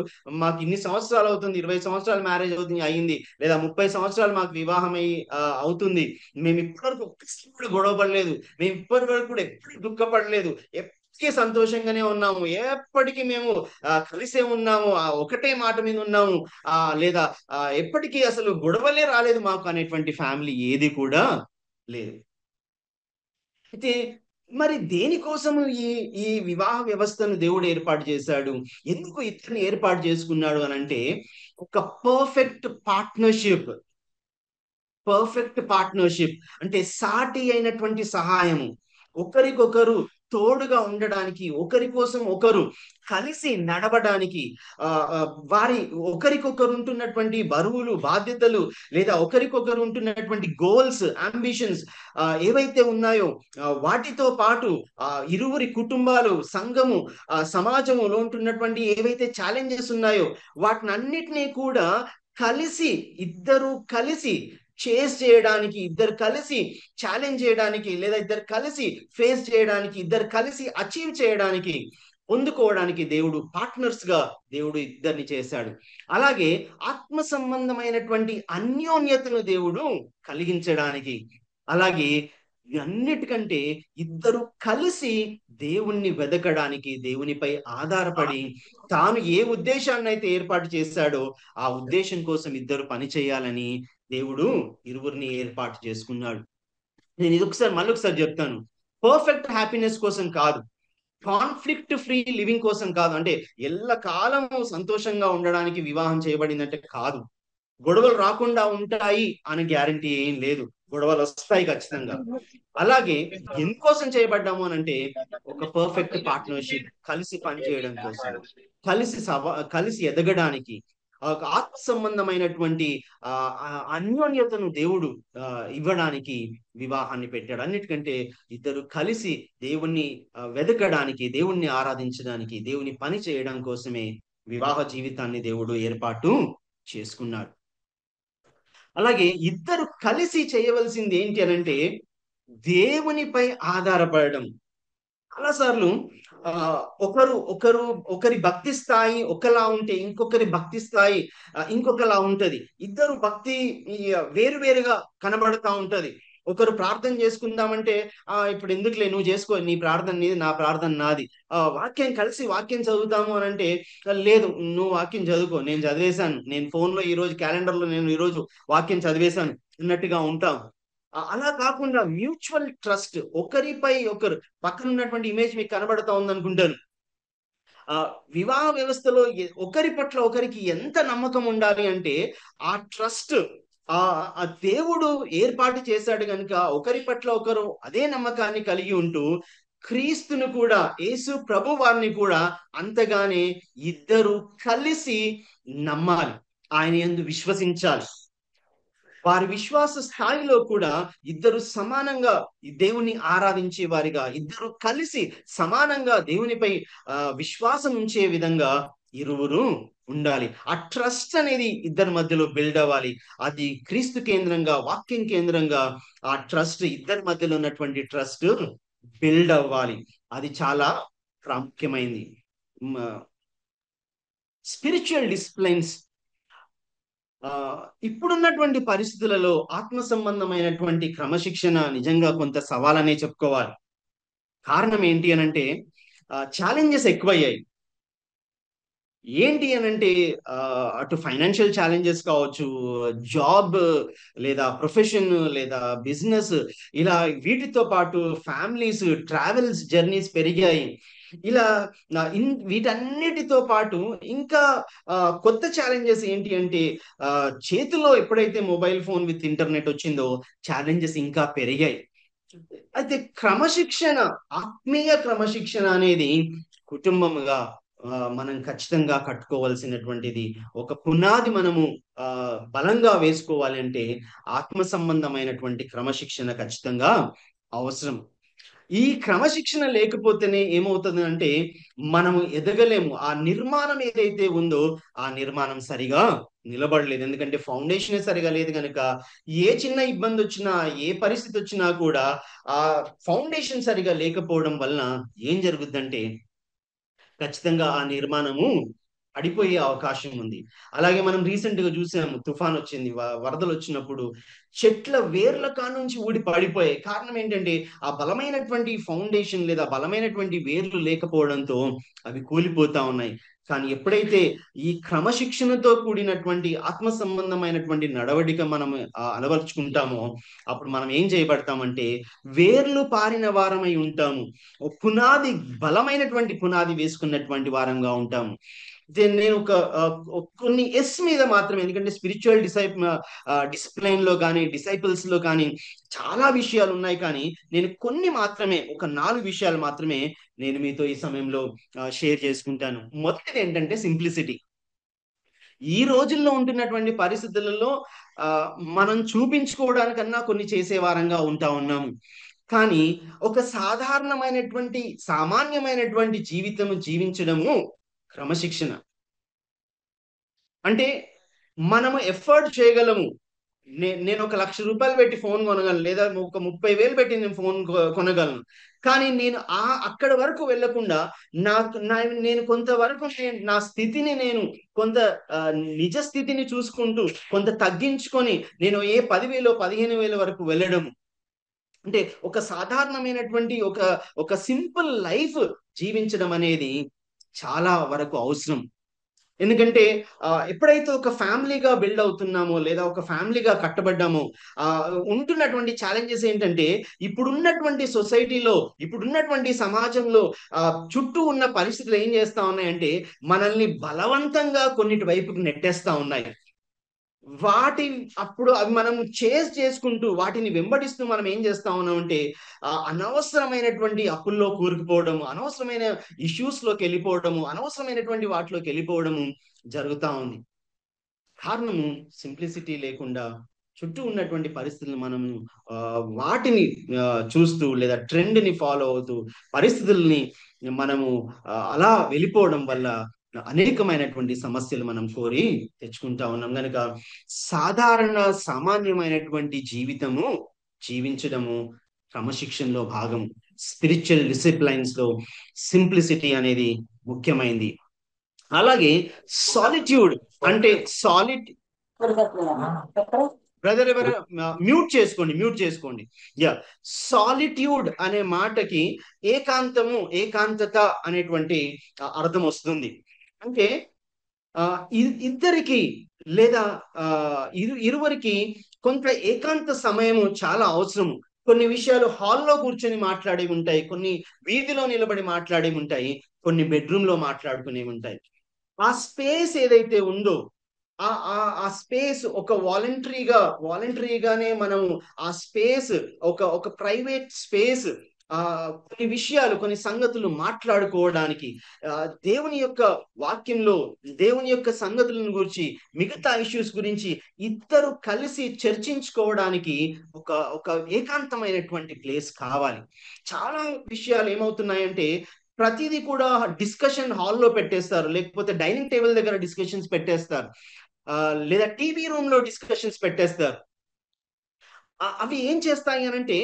ఇన్ని సంవత్సరాలు అవుతుంది, 20 సంవత్సరాలు మ్యారేజ్ అయింది, లేదా 30 సంవత్సరాలు మాకు వివాహం అవుతుంది. మేము ఇప్పటివరకు ఒక్కసారి కూడా గొడవ పడలేదు. మేము ఇప్పటి వరకు కూడా ఎప్పుడు దుఃఖపడలేదు. ఎప్పటికీ సంతోషంగానే ఉన్నాము. ఎప్పటికీ మేము కలిసే ఉన్నాము. ఒకటే మాట మీద ఉన్నాము. లేదా ఎప్పటికీ అసలు గొడవలే రాలేదు మాకు అనేటువంటి ఫ్యామిలీ ఏది కూడా లేదు. అయితే మరి దేనికోసం ఈ ఈ వివాహ వ్యవస్థను దేవుడు ఏర్పాటు చేశాడు? ఎందుకు ఇతన్ని ఏర్పాటు చేసుకున్నాడు అని అంటే ఒక పర్ఫెక్ట్ పార్ట్నర్షిప్ అంటే సాటి అయినటువంటి సహాయము, ఒకరికొకరు తోడుగా ఉండడానికి, ఒకరి కోసం ఒకరు కలిసి నడవడానికి, ఆ ఆ, వారి ఒకరికొకరు ఉంటున్నటువంటి బరువులు, బాధ్యతలు, లేదా ఒకరికొకరు ఉంటున్నటువంటి గోల్స్, అంబిషన్స్ ఏవైతే ఉన్నాయో వాటితో పాటు ఇరువురి కుటుంబాలు, సంఘము, సమాజములో ఉంటున్నటువంటి ఏవైతే ఛాలెంజెస్ ఉన్నాయో వాటినన్నిటినీ కూడా ఇద్దరు కలిసి చేస్ చేయడానికి, ఇద్దరు కలిసి ఛాలెంజ్ చేయడానికి, లేదా ఇద్దరు కలిసి ఫేస్ చేయడానికి, ఇద్దరు కలిసి అచీవ్ చేయడానికి, పొందుకోవడానికి దేవుడు ఇద్దరిని చేశాడు. అలాగే ఆత్మ సంబంధమైనటువంటి అన్యోన్యతను దేవుడు కలిగించడానికి, అలాగే అన్నిటికంటే ఇద్దరు కలిసి దేవుణ్ణి వెదకడానికి, దేవునిపై ఆధారపడి తాను ఏ ఉద్దేశాన్ని అయితే ఏర్పాటు చేశాడో ఆ ఉద్దేశం కోసం ఇద్దరు పని చేయాలని దేవుడు ఇరువురిని ఏర్పాటు చేసుకున్నాడు. నేను ఇది మళ్ళొకసారి చెప్తాను. పర్ఫెక్ట్ హ్యాపీనెస్ కోసం కాదు, కాన్ఫ్లిక్ట్ ఫ్రీ లివింగ్ కోసం కాదు. అంటే ఎల్లకాలము సంతోషంగా ఉండడానికి వివాహం చేయబడిందంటే కాదు. గొడవలు రాకుండా ఉంటాయి అని గ్యారంటీ ఏం లేదు. గొడవలు వస్తాయి ఖచ్చితంగా. అలాగే ఎందుకోసం చేయబడ్డాము అని అంటే ఒక పర్ఫెక్ట్ పార్ట్నర్షిప్, కలిసి పనిచేయడం కోసం, కలిసి ఎదగడానికి, ఒక ఆత్మ సంబంధమైనటువంటి అన్యోన్యతను దేవుడు ఇవ్వడానికి వివాహాన్ని పెట్టాడు. అన్నిటికంటే ఇద్దరు కలిసి దేవుణ్ణి వెతకడానికి, దేవుణ్ణి ఆరాధించడానికి, దేవుని పని చేయడం కోసమే వివాహ జీవితాన్ని దేవుడు ఏర్పాటు చేసుకున్నాడు. అలాగే ఇద్దరు కలిసి చేయవలసింది ఏంటి అనంటే దేవునిపై ఆధారపడడం. చాలాసార్లు ఒకరి భక్తి స్థాయి ఒకలా ఉంటే ఇంకొకరి భక్తి స్థాయి ఇంకొకలా ఉంటది. ఇద్దరు భక్తి వేరువేరుగా కనబడతా ఉంటది. ఒకరు ప్రార్థన చేసుకుందామంటే ఇప్పుడు ఎందుకులే, నువ్వు చేసుకో, నీ ప్రార్థన నీది, నా ప్రార్థన నాది. వాక్యం చదువుతాము అని అంటే లేదు, నువ్వు వాక్యం చదువుకో, నేను చదివేశాను, నేను ఫోన్లో ఈరోజు క్యాలెండర్లో నేను ఈరోజు వాక్యం చదివేశాను అన్నట్టుగా ఉంటాం. అలా కాకుండా మ్యూచువల్ ట్రస్ట్, ఒకరిపై ఒకరు, పక్కన ఉన్నటువంటి ఇమేజ్ మీకు కనబడతా ఉందనుకుంటాను. వివాహ వ్యవస్థలో ఒకరి పట్ల ఒకరికి ఎంత నమ్మకం ఉండాలి అంటే ఆ ట్రస్ట్ ఆ దేవుడు ఏర్పాటు చేశాడు కనుక ఒకరి పట్ల ఒకరు అదే నమ్మకాన్ని కలిగి ఉంటూ క్రీస్తును కూడా, యేసు ప్రభు వారిని కూడా అంతగానే ఇద్దరు కలిసి నమ్మాలి, ఆయన యందు విశ్వసించాలి. వారి విశ్వాస స్థాయిలో కూడా ఇద్దరు సమానంగా దేవుని ఆరాధించే వారిగా, ఇద్దరు కలిసి సమానంగా దేవునిపై విశ్వాసం ఉంచే విధంగా ఇరువురు ఉండాలి. ఆ ట్రస్ట్ అనేది ఇద్దరి మధ్యలో బిల్డ్ అవ్వాలి. అది క్రీస్తు కేంద్రంగా, వాక్యం కేంద్రంగా ఆ ట్రస్ట్, ఇద్దరి మధ్యలో ఉన్నటువంటి ట్రస్ట్ బిల్డ్ అవ్వాలి. అది చాలా ప్రాముఖ్యమైంది. స్పిరిచువల్ డిసిప్లైన్స్ ఇప్పుడున్నటువంటి పరిస్థితులలో ఆత్మ సంబంధమైనటువంటి క్రమశిక్షణ నిజంగా కొంత సవాలనే చెప్పుకోవాలి. కారణం ఏంటి అనంటే ఛాలెంజెస్ ఎక్కువయ్యాయి. ఏంటి అనంటే అటు ఫైనాన్షియల్ ఛాలెంజెస్ కావచ్చు, జాబ్ లేదా ప్రొఫెషన్ లేదా బిజినెస్, ఇలా వీటితో పాటు ఫ్యామిలీస్, ట్రావెల్స్, జర్నీస్ పెరిగాయి. ఇలా వీటన్నిటితో పాటు ఇంకా కొత్త ఛాలెంజెస్ ఏంటి అంటే చేతిలో ఎప్పుడైతే మొబైల్ ఫోన్ విత్ ఇంటర్నెట్ వచ్చిందో ఛాలెంజెస్ ఇంకా పెరిగాయి. అయితే క్రమశిక్షణ, ఆత్మీయ క్రమశిక్షణ అనేది కుటుంబముగా మనం ఖచ్చితంగా కట్టుకోవాల్సినటువంటిది. ఒక పునాది మనము ఆ బలంగా వేసుకోవాలి అంటే ఆత్మ సంబంధమైనటువంటి క్రమశిక్షణ ఖచ్చితంగా అవసరం. ఈ క్రమశిక్షణ లేకపోతేనే ఏమవుతుంది అంటే మనము ఎదగలేము. ఆ నిర్మాణం ఏదైతే ఉందో ఆ నిర్మాణం సరిగా నిలబడలేదు. ఎందుకంటే ఫౌండేషన్ సరిగా లేదు కనుక ఏ చిన్న ఇబ్బంది వచ్చినా, ఏ పరిస్థితి వచ్చినా కూడా ఆ ఫౌండేషన్ సరిగా లేకపోవడం వలన ఏం జరుగుద్దంటే ఖచ్చితంగా ఆ నిర్మాణము పడిపోయే అవకాశం ఉంది. అలాగే మనం రీసెంట్ గా చూసాము, తుఫాన్ వచ్చింది, వరదలు వచ్చినప్పుడు చెట్ల వేర్ల కానుంచి ఊడి పడిపోయాయి. కారణం ఏంటంటే ఆ బలమైనటువంటి ఫౌండేషన్ లేదా బలమైనటువంటి వేర్లు లేకపోవడంతో అవి కూలిపోతా ఉన్నాయి. కానీ ఎప్పుడైతే ఈ క్రమశిక్షణతో కూడినటువంటి ఆత్మ సంబంధమైనటువంటి నడవడిక మనం అలవర్చుకుంటామో అప్పుడు మనం ఏం చేయబడతామంటే వేర్లు పారిన వారమై ఉంటాము. పునాది, బలమైనటువంటి పునాది వేసుకున్నటువంటి వారంగా ఉంటాము. నేను కొన్ని ఎస్ మీద మాత్రమే, ఎందుకంటే స్పిరిచువల్ డిసిప్లైన్ లో కానీ డిసైపుల్స్ లో కానీ చాలా విషయాలు ఉన్నాయి, కానీ నేను కొన్ని మాత్రమే, ఒక 4 విషయాలు మాత్రమే నేను మీతో ఈ సమయంలో షేర్ చేసుకుంటాను. మొదటిది ఏంటంటే సింప్లిసిటీ. ఈ రోజుల్లో ఉంటున్నటువంటి పరిస్థితులలో మనం చూపించుకోవడానికన్నా కొన్ని చేసే వారంగా ఉంటా ఉన్నాము. కానీ ఒక సాధారణమైనటువంటి సామాన్యమైనటువంటి జీవితం జీవించడము క్రమశిక్షణ. అంటే మనము ఎఫర్ట్ చేయగలము. నేను ఒక 1,00,000 పెట్టి ఫోన్ కొనగలను, లేదా ఒక 30,000 పెట్టి నేను ఫోన్ కొనగలను. కానీ నేను అక్కడ వరకు వెళ్లకుండా నేను కొంతవరకు నా స్థితిని నేను కొంత నిజ స్థితిని చూసుకుంటూ కొంత తగ్గించుకొని నేను 10,000 15,000 వరకు వెళ్ళడం. అంటే ఒక సాధారణమైనటువంటి ఒక సింపుల్ లైఫ్ జీవించడం అనేది చాలా వరకు అవసరం. ఎందుకంటే ఎప్పుడైతే ఒక ఫ్యామిలీగా బిల్డ్ అవుతున్నామో లేదా ఒక ఫ్యామిలీగా కట్టబడ్డామో ఉంటున్నటువంటి ఛాలెంజెస్ ఏంటంటే ఇప్పుడున్నటువంటి సొసైటీలో, ఇప్పుడున్నటువంటి సమాజంలో చుట్టూ ఉన్న పరిస్థితులు ఏం చేస్తా ఉన్నాయంటే మనల్ని బలవంతంగా కొన్నిటి వైపుకి నెట్టేస్తా ఉన్నాయి. అప్పుడు అవి మనం చేసుకుంటూ వాటిని వెంబడిస్తూ మనం ఏం చేస్తా ఉన్నాం అంటే అనవసరమైనటువంటి అప్పుల్లో కూరుకుపోవడము, అనవసరమైన ఇష్యూస్ లోకి వెళ్ళిపోవడము, అనవసరమైనటువంటి వాటిలోకి వెళ్ళిపోవడము జరుగుతా ఉంది. కారణము సింప్లిసిటీ లేకుండా చుట్టూ ఉన్నటువంటి పరిస్థితులను మనము వాటిని చూస్తూ లేదా ట్రెండ్ ని ఫాలో అవుతూ పరిస్థితుల్ని మనము అలా వెళ్ళిపోవడం వల్ల అనేకమైనటువంటి సమస్యలు మనం కోరి తెచ్చుకుంటా ఉన్నాం. కనుక సామాన్యమైనటువంటి జీవితము జీవించడము క్రమశిక్షణలో భాగం. స్పిరిచువల్ డిసిప్లైన్స్ లో సింప్లిసిటీ అనేది ముఖ్యమైనది. అలాగే సాలిట్యూడ్ అంటే బ్రదర్ ఎవరు మ్యూట్ చేసుకోండి. సాలిట్యూడ్ అనే మాటకి ఏకాంతత అనేటువంటి అర్థం వస్తుంది. అంటే ఇద్దరికి లేదా ఇరువురికి కొంత ఏకాంత సమయము చాలా అవసరము. కొన్ని విషయాలు హాల్లో కూర్చొని మాట్లాడే ఉంటాయి, కొన్ని వీధిలో నిలబడి మాట్లాడే ఉంటాయి, కొన్ని బెడ్రూమ్ లో మాట్లాడుకునే ఉంటాయి. ఆ స్పేస్ ఏదైతే ఉందో ఆ స్పేస్ ఒక వాలంటరీగానే మనం ఆ స్పేస్ ఒక ప్రైవేట్ స్పేస్ కొన్ని విషయాలు, కొన్ని సంగతులు మాట్లాడుకోవడానికి, దేవుని యొక్క వాక్యంలో దేవుని యొక్క సంగతులను గురించి, మిగతా ఇష్యూస్ గురించి ఇద్దరు కలిసి చర్చించుకోవడానికి ఒక ఏకాంతమైనటువంటి ప్లేస్ కావాలి. చాలా విషయాలు ఏమవుతున్నాయంటే ప్రతిదీ కూడా డిస్కషన్ హాల్లో పెట్టేస్తారు, లేకపోతే డైనింగ్ టేబుల్ దగ్గర డిస్కషన్స్ పెట్టేస్తారు, లేదా టీవీ రూమ్ లో డిస్కషన్స్ పెట్టేస్తారు. అవి ఏం చేస్తాయి అనంటే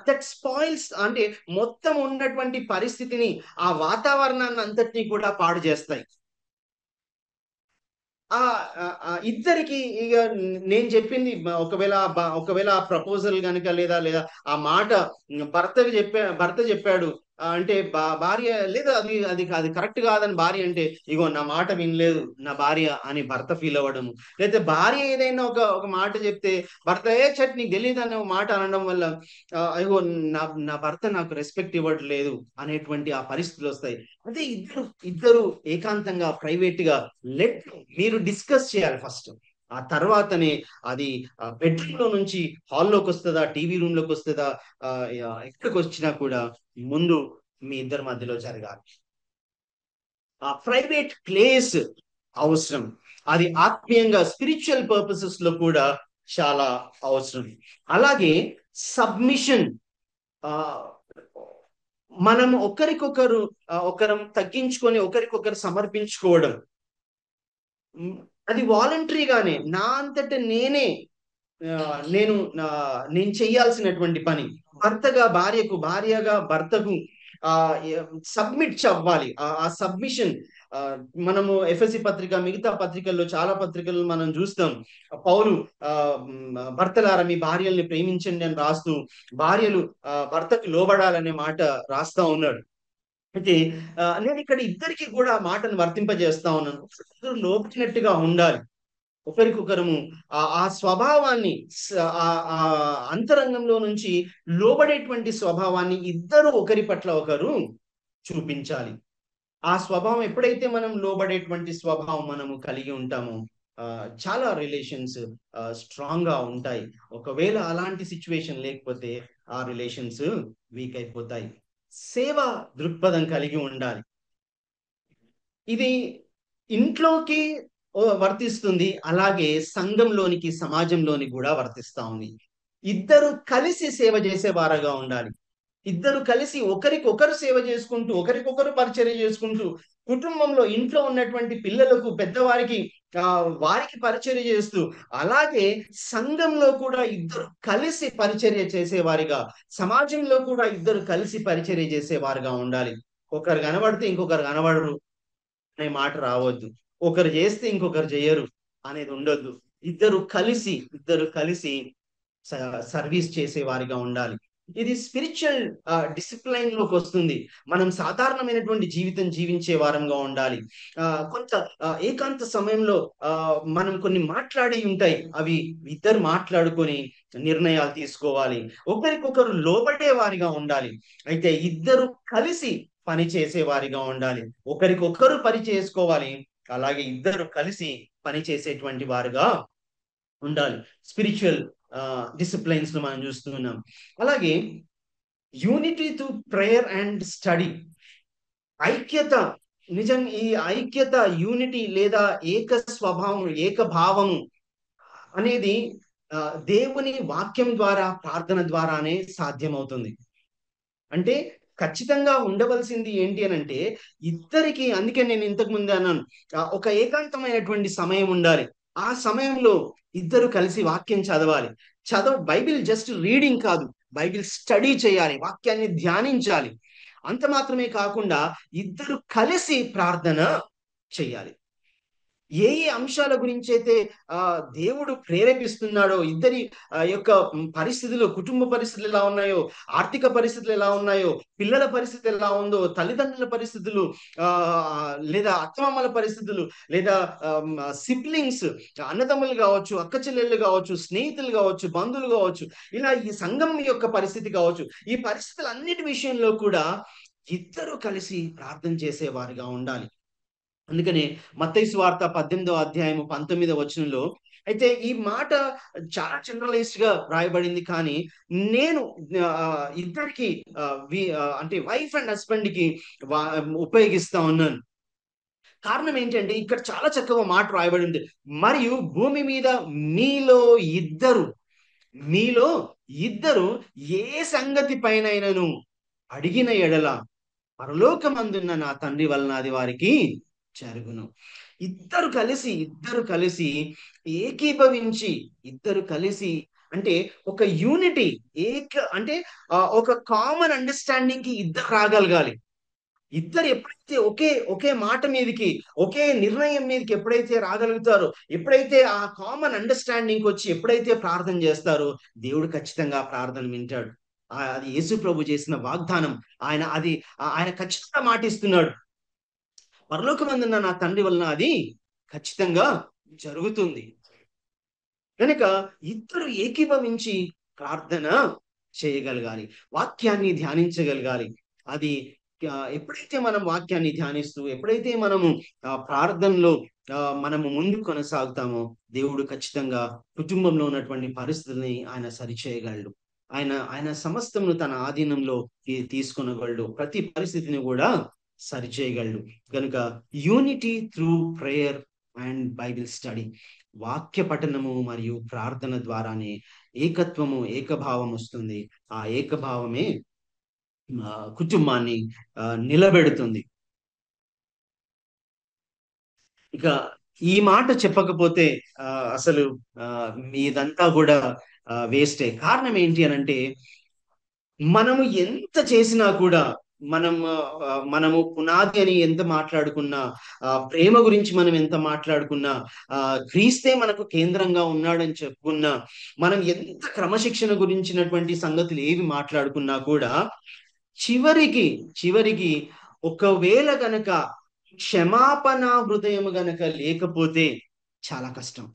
దట్ స్పాయిల్స్, అంటే మొత్తం ఉన్నటువంటి పరిస్థితిని, ఆ వాతావరణాన్ని అంతటినీ కూడా పాడు చేస్తాయి. ఇద్దరికి ఇక నేను చెప్పింది ఒకవేళ ఆ ప్రపోజల్ కనుక లేదా ఆ మాట భర్త చెప్పాడు, అంటే భార్య లేదు, అది అది అది కరెక్ట్ కాదని భార్య అంటే, ఇగో నా మాట వినలేదు నా భార్య అని భర్త ఫీల్ అవ్వడము. లేకపోతే భార్య ఏదైనా ఒక ఒక మాట చెప్తే భర్త ఏ చట్ నీకు తెలియదు అనే ఒక మాట అనడం వల్ల అయ్యో నా నా భర్త నాకు రెస్పెక్ట్ ఇవ్వట్లేదు అనేటువంటి ఆ పరిస్థితులు వస్తాయి. అదే ఇద్దరు ఇద్దరు ఏకాంతంగా ప్రైవేట్ గా లెట్ మీరు డిస్కస్ చేయాలి ఫస్ట్. ఆ తర్వాతనే అది బెడ్రూమ్ లో నుంచి హాల్లోకి వస్తుందా, టీవీ రూమ్ లోకి వస్తుందా, ఎక్కడికి వచ్చినా కూడా ముందు మీ ఇద్దరి మధ్యలో జరగాలి. ఆ ప్రైవేట్ ప్లేస్ అవసరం. అది ఆత్మీయంగా స్పిరిచువల్ పర్పసెస్ లో కూడా చాలా అవసరం. అలాగే సబ్మిషన్. ఆ మనం ఒకరికొకరు ఒకరం తగ్గించుకొని ఒకరికొకరు సమర్పించుకోవడం. ఉమ్, అది వాలంటరీగానే నా అంతట నేనే ఆ, నేను నేను చేయాల్సినటువంటి పని. భర్తగా భార్యకు, భార్యగా భర్తకు ఆ సబ్మిట్ అవ్వాలి. ఆ సబ్మిషన్ మనము ఎఫ్ఎస్సి పత్రిక, మిగతా పత్రికల్లో చాలా పత్రికల్లో మనం చూస్తాం. పౌలు ఆ భర్తలారా మీ భార్యల్ని ప్రేమించండి అని రాస్తూ భార్యలు భర్తకు లోబడాలనే మాట రాస్తా ఉన్నాడు. అయితే నేను ఇక్కడ ఇద్దరికి కూడా ఆ మాటను వర్తింపజేస్తా ఉన్నాను. ఇద్దరు లోబడినట్టుగా ఉండాలి ఒకరికొకరము. ఆ స్వభావాన్ని ఆ అంతరంగంలో నుంచి లోబడేటువంటి స్వభావాన్ని ఇద్దరు ఒకరి పట్ల ఒకరు చూపించాలి. ఆ స్వభావం ఎప్పుడైతే మనం లోబడేటువంటి స్వభావం మనము కలిగి ఉంటామో ఆ చాలా రిలేషన్స్ స్ట్రాంగ్ గా ఉంటాయి. ఒకవేళ అలాంటి సిచ్యువేషన్ లేకపోతే ఆ రిలేషన్స్ వీక్ అయిపోతాయి. సేవ దృక్పథం కలిగి ఉండాలి. ఇది ఇంట్లోకి వర్తిస్తుంది, అలాగే సంఘంలోనికి, సమాజంలోని కూడా వర్తిస్తా ఉంది. ఇద్దరు కలిసి సేవ చేసేవారుగా ఉండాలి. ఇద్దరు కలిసి ఒకరికొకరు సేవ చేసుకుంటూ, ఒకరికొకరు పరిచర్య చేసుకుంటూ, కుటుంబంలో ఇంట్లో ఉన్నటువంటి పిల్లలకు, పెద్దవారికి వారికి పరిచర్య చేస్తూ, అలాగే సంఘంలో కూడా ఇద్దరు కలిసి పరిచర్య చేసేవారిగా, సమాజంలో కూడా ఇద్దరు కలిసి పరిచర్య చేసేవారుగా ఉండాలి. ఒకరు కనబడితే ఇంకొకరు కనబడరు అనే మాట రావద్దు. ఒకరు చేస్తే ఇంకొకరు చేయరు అనేది ఉండొద్దు. ఇద్దరు కలిసి సర్వీస్ చేసే వారిగా ఉండాలి. ఇది స్పిరిచువల్ డిసిప్లైన్ లోకి వస్తుంది. మనం సాధారణమైనటువంటి జీవితం జీవించే వారంగా ఉండాలి. కొంత ఏకాంత సమయంలో మనం కొన్ని మాట్లాడి ఉంటాయి, అవి ఇద్దరు మాట్లాడుకొని నిర్ణయాలు తీసుకోవాలి. ఒకరికొకరు లోబడే వారిగా ఉండాలి. అయితే ఇద్దరు కలిసి పని చేసే వారిగా ఉండాలి. ఒకరికొకరు పని చేసుకోవాలి, అలాగే ఇద్దరు కలిసి పని చేసేటువంటి వారుగా ఉండాలి. స్పిరిచువల్ డిసిప్లైన్స్ లో మనం చూస్తున్నాం. అలాగే unity to prayer and study. ఐక్యత. నిజం, ఈ ఐక్యత, యూనిటీ లేదా ఏక స్వభావం, ఏకభావం అనేది దేవుని వాక్యం ద్వారా, ప్రార్థన ద్వారానే సాధ్యమవుతుంది. అంటే ఖచ్చితంగా ఉండవలసింది ఏంటి అని అంటే ఇద్దరికి, అందుకే నేను ఇంతకు ముందే అన్నాను, ఒక ఏకాంతమైనటువంటి సమయం ఉండాలి. ఆ సమయంలో ఇద్దరు కలిసి వాక్యం చదవాలి. బైబిల్ జస్ట్ రీడింగ్ కాదు, బైబిల్ స్టడీ చేయాలి, వాక్యాన్ని ధ్యానించాలి. అంత మాత్రమే కాకుండా ఇద్దరు కలిసి ప్రార్థన చేయాలి. ఏ ఏ అంశాల గురించి అయితే దేవుడు ప్రేరేపిస్తున్నాడో, ఇద్దరి యొక్క పరిస్థితులు, కుటుంబ పరిస్థితులు ఎలా ఉన్నాయో, ఆర్థిక పరిస్థితులు ఎలా ఉన్నాయో, పిల్లల పరిస్థితి ఎలా ఉందో, తల్లిదండ్రుల పరిస్థితులు, ఆ లేదా అత్తమామల పరిస్థితులు, లేదా సిబ్లింగ్స్, అన్నదమ్ములు కావచ్చు, అక్క చెల్లెళ్ళు కావచ్చు, స్నేహితులు కావచ్చు, బంధువులు కావచ్చు, ఇలా ఈ సంఘం యొక్క పరిస్థితి కావచ్చు, ఈ పరిస్థితులన్నిటి విషయంలో కూడా ఇద్దరు కలిసి ప్రార్థన చేసేవారిగా ఉండాలి. అందుకని మత్తయి సువార్త 18వ అధ్యాయము 19వ వచనంలో అయితే ఈ మాట చాలా జనరలైజ్డ్ గా రాయబడింది, కానీ నేను ఇద్దరికి అంటే వైఫ్ అండ్ హస్బెండ్ కి ఉపయోగిస్తా ఉన్నాను. కారణం ఏంటంటే ఇక్కడ చాలా చక్కగా మాట రాయబడి ఉంది. మరియు భూమి మీద మీలో ఇద్దరు మీలో ఇద్దరు ఏ సంగతి పైనైనను అడిగిన ఎడల పరలోకమందున్న నా తండ్రి వలన అది వారికి జరుగును. ఇద్దరు కలిసి ఏకీభవించి, ఇద్దరు కలిసి అంటే ఒక యూనిటీ, అంటే ఒక కామన్ అండర్స్టాండింగ్ కి ఇద్దరు రాగలగాలి. ఇద్దరు ఎప్పుడైతే ఒకే ఒకే మాట మీదకి, ఒకే నిర్ణయం మీదకి ఎప్పుడైతే రాగలుగుతారో, ఎప్పుడైతే ఆ కామన్ అండర్స్టాండింగ్ వచ్చి ఎప్పుడైతే ప్రార్థన చేస్తారో దేవుడు ఖచ్చితంగా ప్రార్థన వింటాడు. అది యేసు ప్రభు చేసిన వాగ్దానం. ఆయన ఖచ్చితంగా మాటిస్తున్నాడు. పరలోకమందున్న నా తండ్రి వలన అది ఖచ్చితంగా జరుగుతుంది. కనుక ఇద్దరు ఏకీభవించి ప్రార్థన చేయగలగాలి, వాక్యాన్ని ధ్యానించగలగాలి. అది ఎప్పుడైతే మనం వాక్యాన్ని ధ్యానిస్తూ, ఎప్పుడైతే మనము ప్రార్థనలో మనము ముందుకు కొనసాగుతామో, దేవుడు ఖచ్చితంగా కుటుంబంలో ఉన్నటువంటి పరిస్థితుల్ని ఆయన సరిచేయగలడు. ఆయన ఆయన సమస్తమును తన ఆధీనంలో తీసుకొనగలడు. ప్రతి పరిస్థితిని కూడా సరిచేయగలడు. కనుక unity through prayer and Bible study, వాక్య పఠనము మరియు ప్రార్థన ద్వారానే ఏకత్వము, ఏకభావం వస్తుంది. ఆ ఏకభావమే కుటుంబాన్ని నిలబెడుతుంది. ఇక ఈ మాట చెప్పకపోతే అసలు మీదంతా కూడా వేస్టే. కారణం ఏంటి అనంటే, మనము ఎంత చేసినా కూడా, మనము పునాది అని ఎంత మాట్లాడుకున్నా, ప్రేమ గురించి మనం ఎంత మాట్లాడుకున్నా, క్రీస్తే మనకు కేంద్రంగా ఉన్నాడని చెప్పుకున్నా, మనం ఎంత క్రమశిక్షణ గురించినటువంటి సంగతులు ఏవి మాట్లాడుకున్నా కూడా, చివరికి చివరికి ఒకవేళ గనక క్షమాపణ హృదయం గనక లేకపోతే చాలా కష్టం.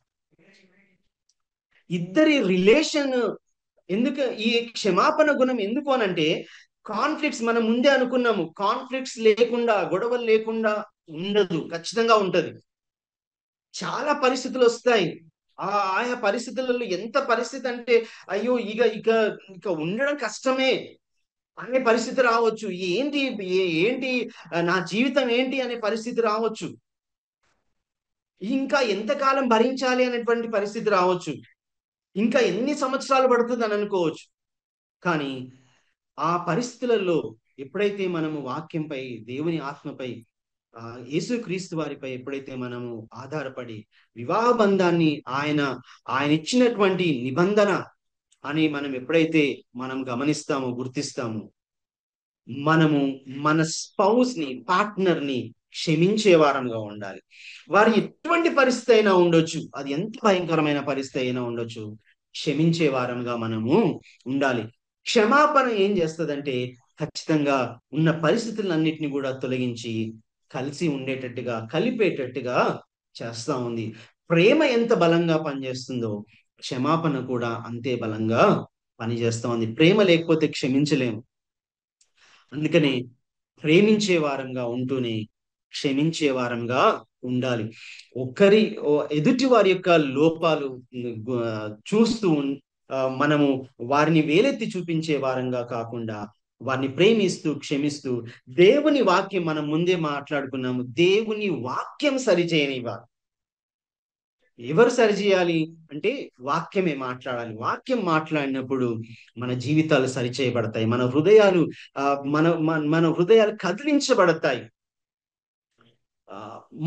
ఇద్దరి రిలేషన్ ఎందుకు, ఈ క్షమాపణ గుణం ఎందుకు అనంటే, కాన్ఫ్లిక్ట్స్ మనం ముందే అనుకున్నాము, కాన్ఫ్లిక్ట్స్ లేకుండా, గొడవలు లేకుండా ఉండదు, ఖచ్చితంగా ఉంటది. చాలా పరిస్థితులు వస్తాయి. ఆయా పరిస్థితులలో ఎంత పరిస్థితి అంటే, అయ్యో ఇక ఇక ఇక ఉండడం కష్టమే అనే పరిస్థితి రావచ్చు. ఏంటి ఏంటి నా జీవితం ఏంటి అనే పరిస్థితి రావచ్చు. ఇంకా ఎంతకాలం భరించాలి అనేటువంటి పరిస్థితి రావచ్చు. ఇంకా ఎన్ని సంవత్సరాలు పడుతుంది అని అనుకోవచ్చు. కానీ ఆ పరిస్థితులలో ఎప్పుడైతే మనము వాక్యంపై, దేవుని ఆత్మపై, యేసుక్రీస్తు వారిపై ఎప్పుడైతే మనము ఆధారపడి, వివాహ బంధాన్ని ఆయన ఇచ్చినటువంటి నిబంధన అని మనం ఎప్పుడైతే గమనిస్తామో, గుర్తిస్తామో, మనము మన స్పౌస్ ని, పార్ట్నర్ ని క్షమించే వారంగా ఉండాలి. వారి ఎటువంటి పరిస్థితి అయినా ఉండొచ్చు, అది ఎంత భయంకరమైన పరిస్థితి అయినా ఉండొచ్చు, క్షమించే వారంగా మనము ఉండాలి. క్షమాపణ ఏం చేస్తుందంటే, ఖచ్చితంగా ఉన్న పరిస్థితులన్నిటిని కూడా తొలగించి కలిసి ఉండేటట్టుగా, కలిపేటట్టుగా చేస్తా ఉంది. ప్రేమ ఎంత బలంగా పనిచేస్తుందో, క్షమాపణ కూడా అంతే బలంగా పనిచేస్తా ఉంది. ప్రేమ లేకపోతే క్షమించలేము. అందుకని ప్రేమించే వారంగా ఉంటూనే క్షమించే వారంగా ఉండాలి. ఎదుటి వారి యొక్క లోపాలు చూస్తూ మనము వారిని వేలెత్తి చూపించే వారంగా కాకుండా, వారిని ప్రేమిస్తూ, క్షమిస్తూ, దేవుని వాక్యం మనం ముందే మాట్లాడుకున్నాము, దేవుని వాక్యం సరిచేయనివ్వాలి. ఎవరు సరిచేయాలి అంటే, వాక్యమే మాట్లాడాలి. వాక్యం మాట్లాడినప్పుడు మన జీవితాలు సరిచేయబడతాయి. మన హృదయాలు మన హృదయాలు కదిలించబడతాయి.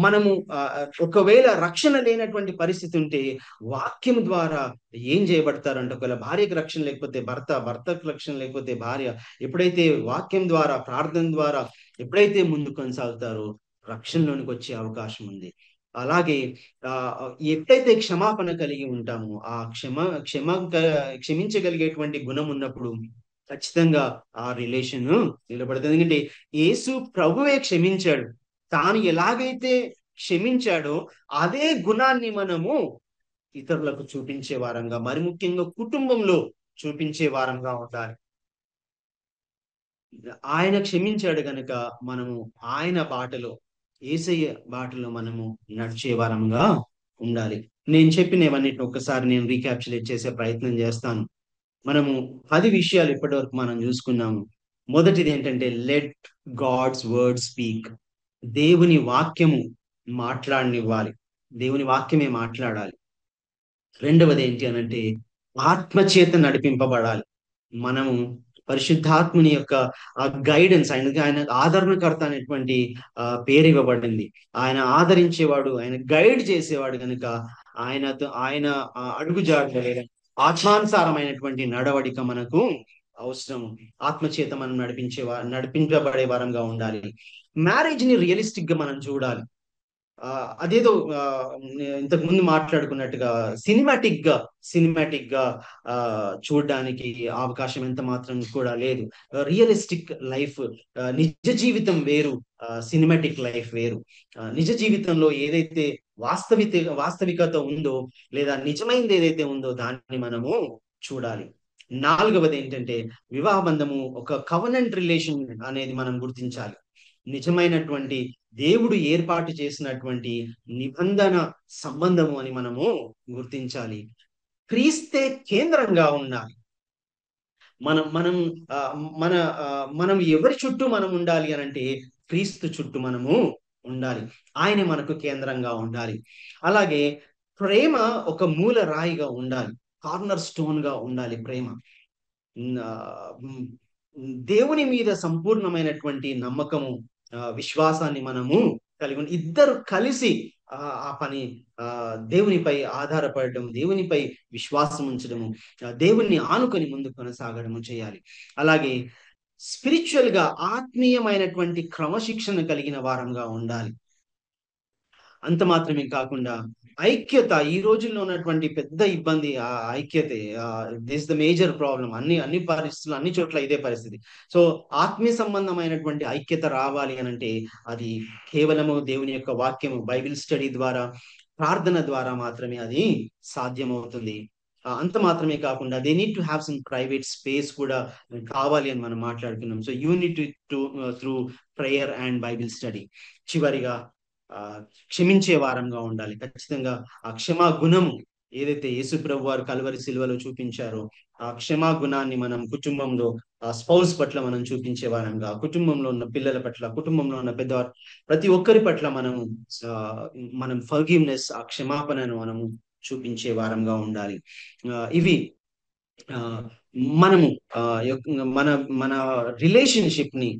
మనము ఒకవేళ రక్షణ లేనటువంటి పరిస్థితి ఉంటే, వాక్యం ద్వారా ఏం చేయబడతారంటే, ఒకవేళ భార్యకు రక్షణ లేకపోతే భర్త, భర్తకు రక్షణ లేకపోతే భార్య, ఎప్పుడైతే వాక్యం ద్వారా, ప్రార్థన ద్వారా ఎప్పుడైతే ముందు కొనసాగుతారో, రక్షణలోనికి వచ్చే అవకాశం ఉంది. అలాగే ఎప్పుడైతే క్షమాపణ కలిగి ఉంటామో, ఆ క్షమించగలిగేటువంటి గుణం ఉన్నప్పుడు ఖచ్చితంగా ఆ రిలేషన్ నిలబడుతుంది. ఎందుకంటే యేసు ప్రభువే క్షమించాడు. తాను ఎలాగైతే క్షమించాడో అదే గుణాన్ని మనము ఇతరులకు చూపించే వారంగా, మరి ముఖ్యంగా కుటుంబంలో చూపించే వారంగా ఉండాలి. ఆయన క్షమించాడు గనుక మనము ఆయన బాటలో, యేసయ్య బాటలో మనము నడిచే వారంగా ఉండాలి. నేను చెప్పినవన్నిటిని ఒక్కసారి నేను రీక్యాప్చులేట్ చేసే ప్రయత్నం చేస్తాను. మనము 10 విషయాలు ఇప్పటి వరకు మనం చూసుకున్నాము. మొదటిది ఏంటంటే, లెట్ గాడ్స్ వర్డ్ స్పీక్. దేవుని వాక్యము మాట్లాడనివ్వాలి, దేవుని వాక్యమే మాట్లాడాలి. రెండవది ఏంటి అనంటే, ఆత్మచేత నడిపింపబడాలి. మనము పరిశుద్ధాత్ముని యొక్క గైడెన్స్, ఆయన ఆదరణకర్త అనేటువంటి పేరు ఇవ్వబడింది. ఆయన ఆదరించేవాడు, ఆయన గైడ్ చేసేవాడు కనుక ఆయన అడుగుజాడలేదు. ఆత్మానుసారమైనటువంటి నడవడిక మనకు అవసరము. ఆత్మచేత మనం నడిపింపబడే వారంగా ఉండాలి. మ్యారేజ్ ని రియలిస్టిక్ గా మనం చూడాలి. అదేదో ఇంతకు ముందు మాట్లాడుకున్నట్టుగా సినిమాటిక్ గా ఆ చూడడానికి అవకాశం ఎంత మాత్రం కూడా లేదు. రియలిస్టిక్ లైఫ్, నిజ జీవితం వేరు, సినిమాటిక్ లైఫ్ వేరు. నిజ జీవితంలో ఏదైతే వాస్తవికత ఉందో, లేదా నిజమైనది ఏదైతే ఉందో దాన్ని మనము చూడాలి. నాలుగవది ఏంటంటే, వివాహ బంధము ఒక కవనెంట్ రిలేషన్ అనేది మనం గుర్తించాలి. నిజమైనటువంటి దేవుడు ఏర్పాటు చేసినటువంటి నిబంధన సంబంధము అని మనము గుర్తించాలి. క్రీస్తే కేంద్రంగా ఉండాలి. మనం మనం ఆ, మన ఆ, మనం ఎవరి చుట్టూ మనం ఉండాలి అని అంటే, క్రీస్తు చుట్టూ మనము ఉండాలి. ఆయనే మనకు కేంద్రంగా ఉండాలి. అలాగే ప్రేమ ఒక మూల రాయిగా ఉండాలి. కార్నర్ స్టోన్ గా ఉండాలి ప్రేమ. ఆ, ఉమ్, దేవుని మీద సంపూర్ణమైనటువంటి నమ్మకము, విశ్వాసాన్ని మనము కలిగి ఇద్దరు కలిసి ఆ ఆ పని, ఆ దేవునిపై ఆధారపడటం, దేవునిపై విశ్వాసం ఉంచడము, దేవుణ్ణి ఆనుకొని ముందు కొనసాగడము చేయాలి. అలాగే స్పిరిచువల్ గా ఆత్మీయమైనటువంటి క్రమశిక్షణ కలిగిన వారంగా ఉండాలి. అంత మాత్రమే కాకుండా ఐక్యత, ఈ రోజుల్లో ఉన్నటువంటి పెద్ద ఇబ్బంది ఆ ఐక్యతే. This the major problem. అన్ని పరిస్థితులు, అన్ని చోట్ల ఇదే పరిస్థితి. సో ఆత్మీయ సంబంధమైనటువంటి ఐక్యత రావాలి అని అంటే, అది కేవలము దేవుని యొక్క వాక్యము, బైబిల్ స్టడీ ద్వారా, ప్రార్థన ద్వారా మాత్రమే అది సాధ్యమవుతుంది. అంత మాత్రమే కాకుండా they need to have some private space కూడా కావాలి అని మనం మాట్లాడుకున్నాం. So you need to through prayer and Bible study. చివరిగా ఆ క్షమించే వారంగా ఉండాలి. ఖచ్చితంగా ఆ క్షమా గుణము ఏదైతే యేసుప్రభు వారు కల్వరి సిలువలో చూపించారో, ఆ క్షమా గుణాన్ని మనం కుటుంబంలో, ఆ స్పౌస్ పట్ల మనం చూపించే వారంగా, కుటుంబంలో ఉన్న పిల్లల పట్ల, కుటుంబంలో ఉన్న పెద్దవారు, ప్రతి ఒక్కరి పట్ల ఆ, మనం ఫర్గివ్నెస్, ఆ క్షమాపణను మనము చూపించే వారంగా ఉండాలి. ఇవి ఆ మనము ఆ మన మన రిలేషన్షిప్ ని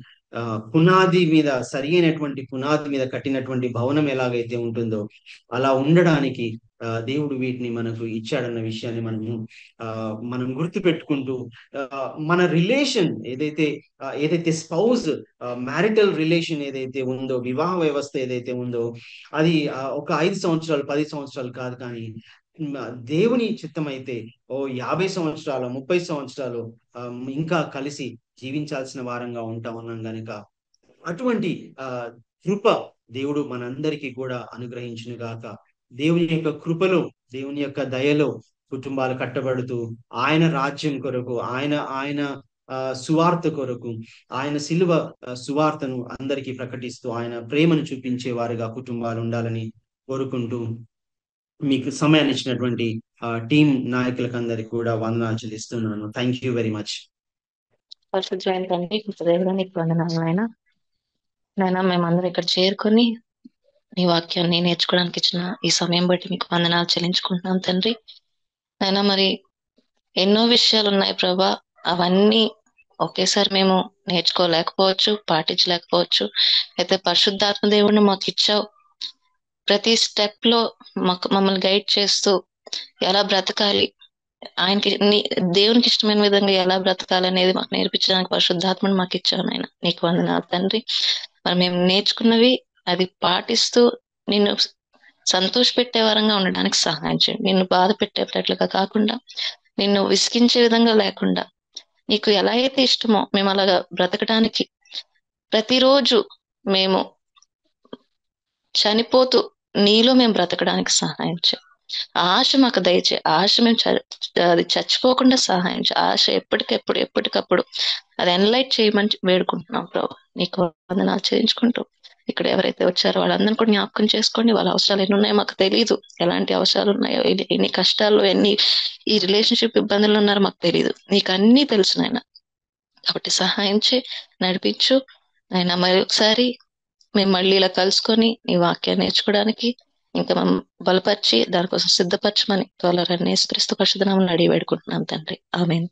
పునాది మీద, సరి అయినటువంటి పునాది మీద కట్టినటువంటి భవనం ఎలాగైతే ఉంటుందో అలా ఉండడానికి దేవుడు వీటిని మనకు ఇచ్చాడన్న విషయాన్ని మనం గుర్తు పెట్టుకుంటూ, మన రిలేషన్ ఏదైతే స్పౌజ్ మ్యారిటల్ రిలేషన్ ఏదైతే ఉందో, వివాహ వ్యవస్థ ఏదైతే ఉందో, అది ఒక 5 సంవత్సరాలు 10 సంవత్సరాలు కాదు, కానీ దేవుని చిత్తం అయితే 50 సంవత్సరాలు 30 సంవత్సరాలు ఇంకా కలిసి జీవించాల్సిన వారంగా ఉంటామన్నాం గనుక, అటువంటి ఆ కృప దేవుడు మనందరికీ కూడా అనుగ్రహించును గాక. దేవుని యొక్క కృపలో, దేవుని యొక్క దయలో కుటుంబాలు కట్టబడుతూ, ఆయన రాజ్యం కొరకు, ఆయన ఆయన సువార్త కొరకు, ఆయన సిలువ సువార్తను అందరికీ ప్రకటిస్తూ, ఆయన ప్రేమను చూపించే వారుగా కుటుంబాలు ఉండాలని కోరుకుంటూ, మీకు సమయాన్ని ఇచ్చినటువంటి టీం నాయకులకు అందరికి కూడా వందనాలు చెల్లిస్తున్నాను. Thank you very much. నీకు వందనాలు నాయన. నాయన మేమందరం ఇక్కడ చేరుకొని నీ వాక్యాన్ని నేర్చుకోవడానికి ఇచ్చిన ఈ సమయం బట్టి మీకు వందనాలు చెల్లించుకుంటున్నాం తండ్రి. నాయన మరి ఎన్నో విషయాలు ఉన్నాయి ప్రభా, అవన్నీ ఒకేసారి మేము నేర్చుకోలేకపోవచ్చు, పాటించలేకపోవచ్చు. అయితే పరిశుద్ధాత్మ దేవుడిని మాకు ఇచ్చావు. ప్రతి స్టెప్ లో మమ్మల్ని గైడ్ చేస్తూ ఎలా బ్రతకాలి, ఆయనకి దేవునికి ఇష్టమైన విధంగా ఎలా బ్రతకాలి అనేది మాకు నేర్పించడానికి పరిశుద్ధాత్మను మాకు ఇచ్చావు నాయన. నీకు వందనాలు తండ్రి. మరి మేము నేర్చుకున్నవి అది పాటిస్తూ నిన్ను సంతోష పెట్టే వారంగా ఉండడానికి సహాయం చేయండి. నిన్ను బాధ పెట్టేటట్లుగా కాకుండా, నిన్ను విసిగించే విధంగా లేకుండా, నీకు ఎలా అయితే ఇష్టమో మేము అలాగా బ్రతకడానికి, ప్రతిరోజు మేము చనిపోతూ నీలో మేము బ్రతకడానికి సహాయం చేయ. ఆశ మాకు దయచే. ఆశ మేము అది చచ్చిపోకుండా సహాయం చేయ. ఆశ ఎప్పటికప్పుడు అది ఎన్లైట్ చేయమని వేడుకుంటున్నాం ప్రభు. నీకు వందనాలు చేయించుకుంటూ, ఇక్కడ ఎవరైతే వచ్చారో వాళ్ళందరినీ కూడా జ్ఞాపకం చేసుకోండి. వాళ్ళ అవసరాలు ఎన్ని ఉన్నాయో మాకు తెలియదు, ఎలాంటి అవసరాలు ఉన్నాయో, ఎన్ని కష్టాలు, ఈ రిలేషన్షిప్ ఇబ్బందులు ఉన్నారో మాకు తెలియదు. నీకు అన్ని తెలుసు నాయన. కాబట్టి సహాయం చేయి, నడిపించు నాయన. మరి ఒకసారి మేము మళ్ళీ ఇలా కలుసుకొని నీ వాక్యాన్ని నేర్చుకోవడానికి ఇంకా మనం బలపరిచి దానికోసం సిద్ధపరచమని త్వరలో యేసుక్రీస్తు పరిశుద్ధ నామములో అడిగి వేడుకుంటున్నాం తండ్రి. ఆమేన్.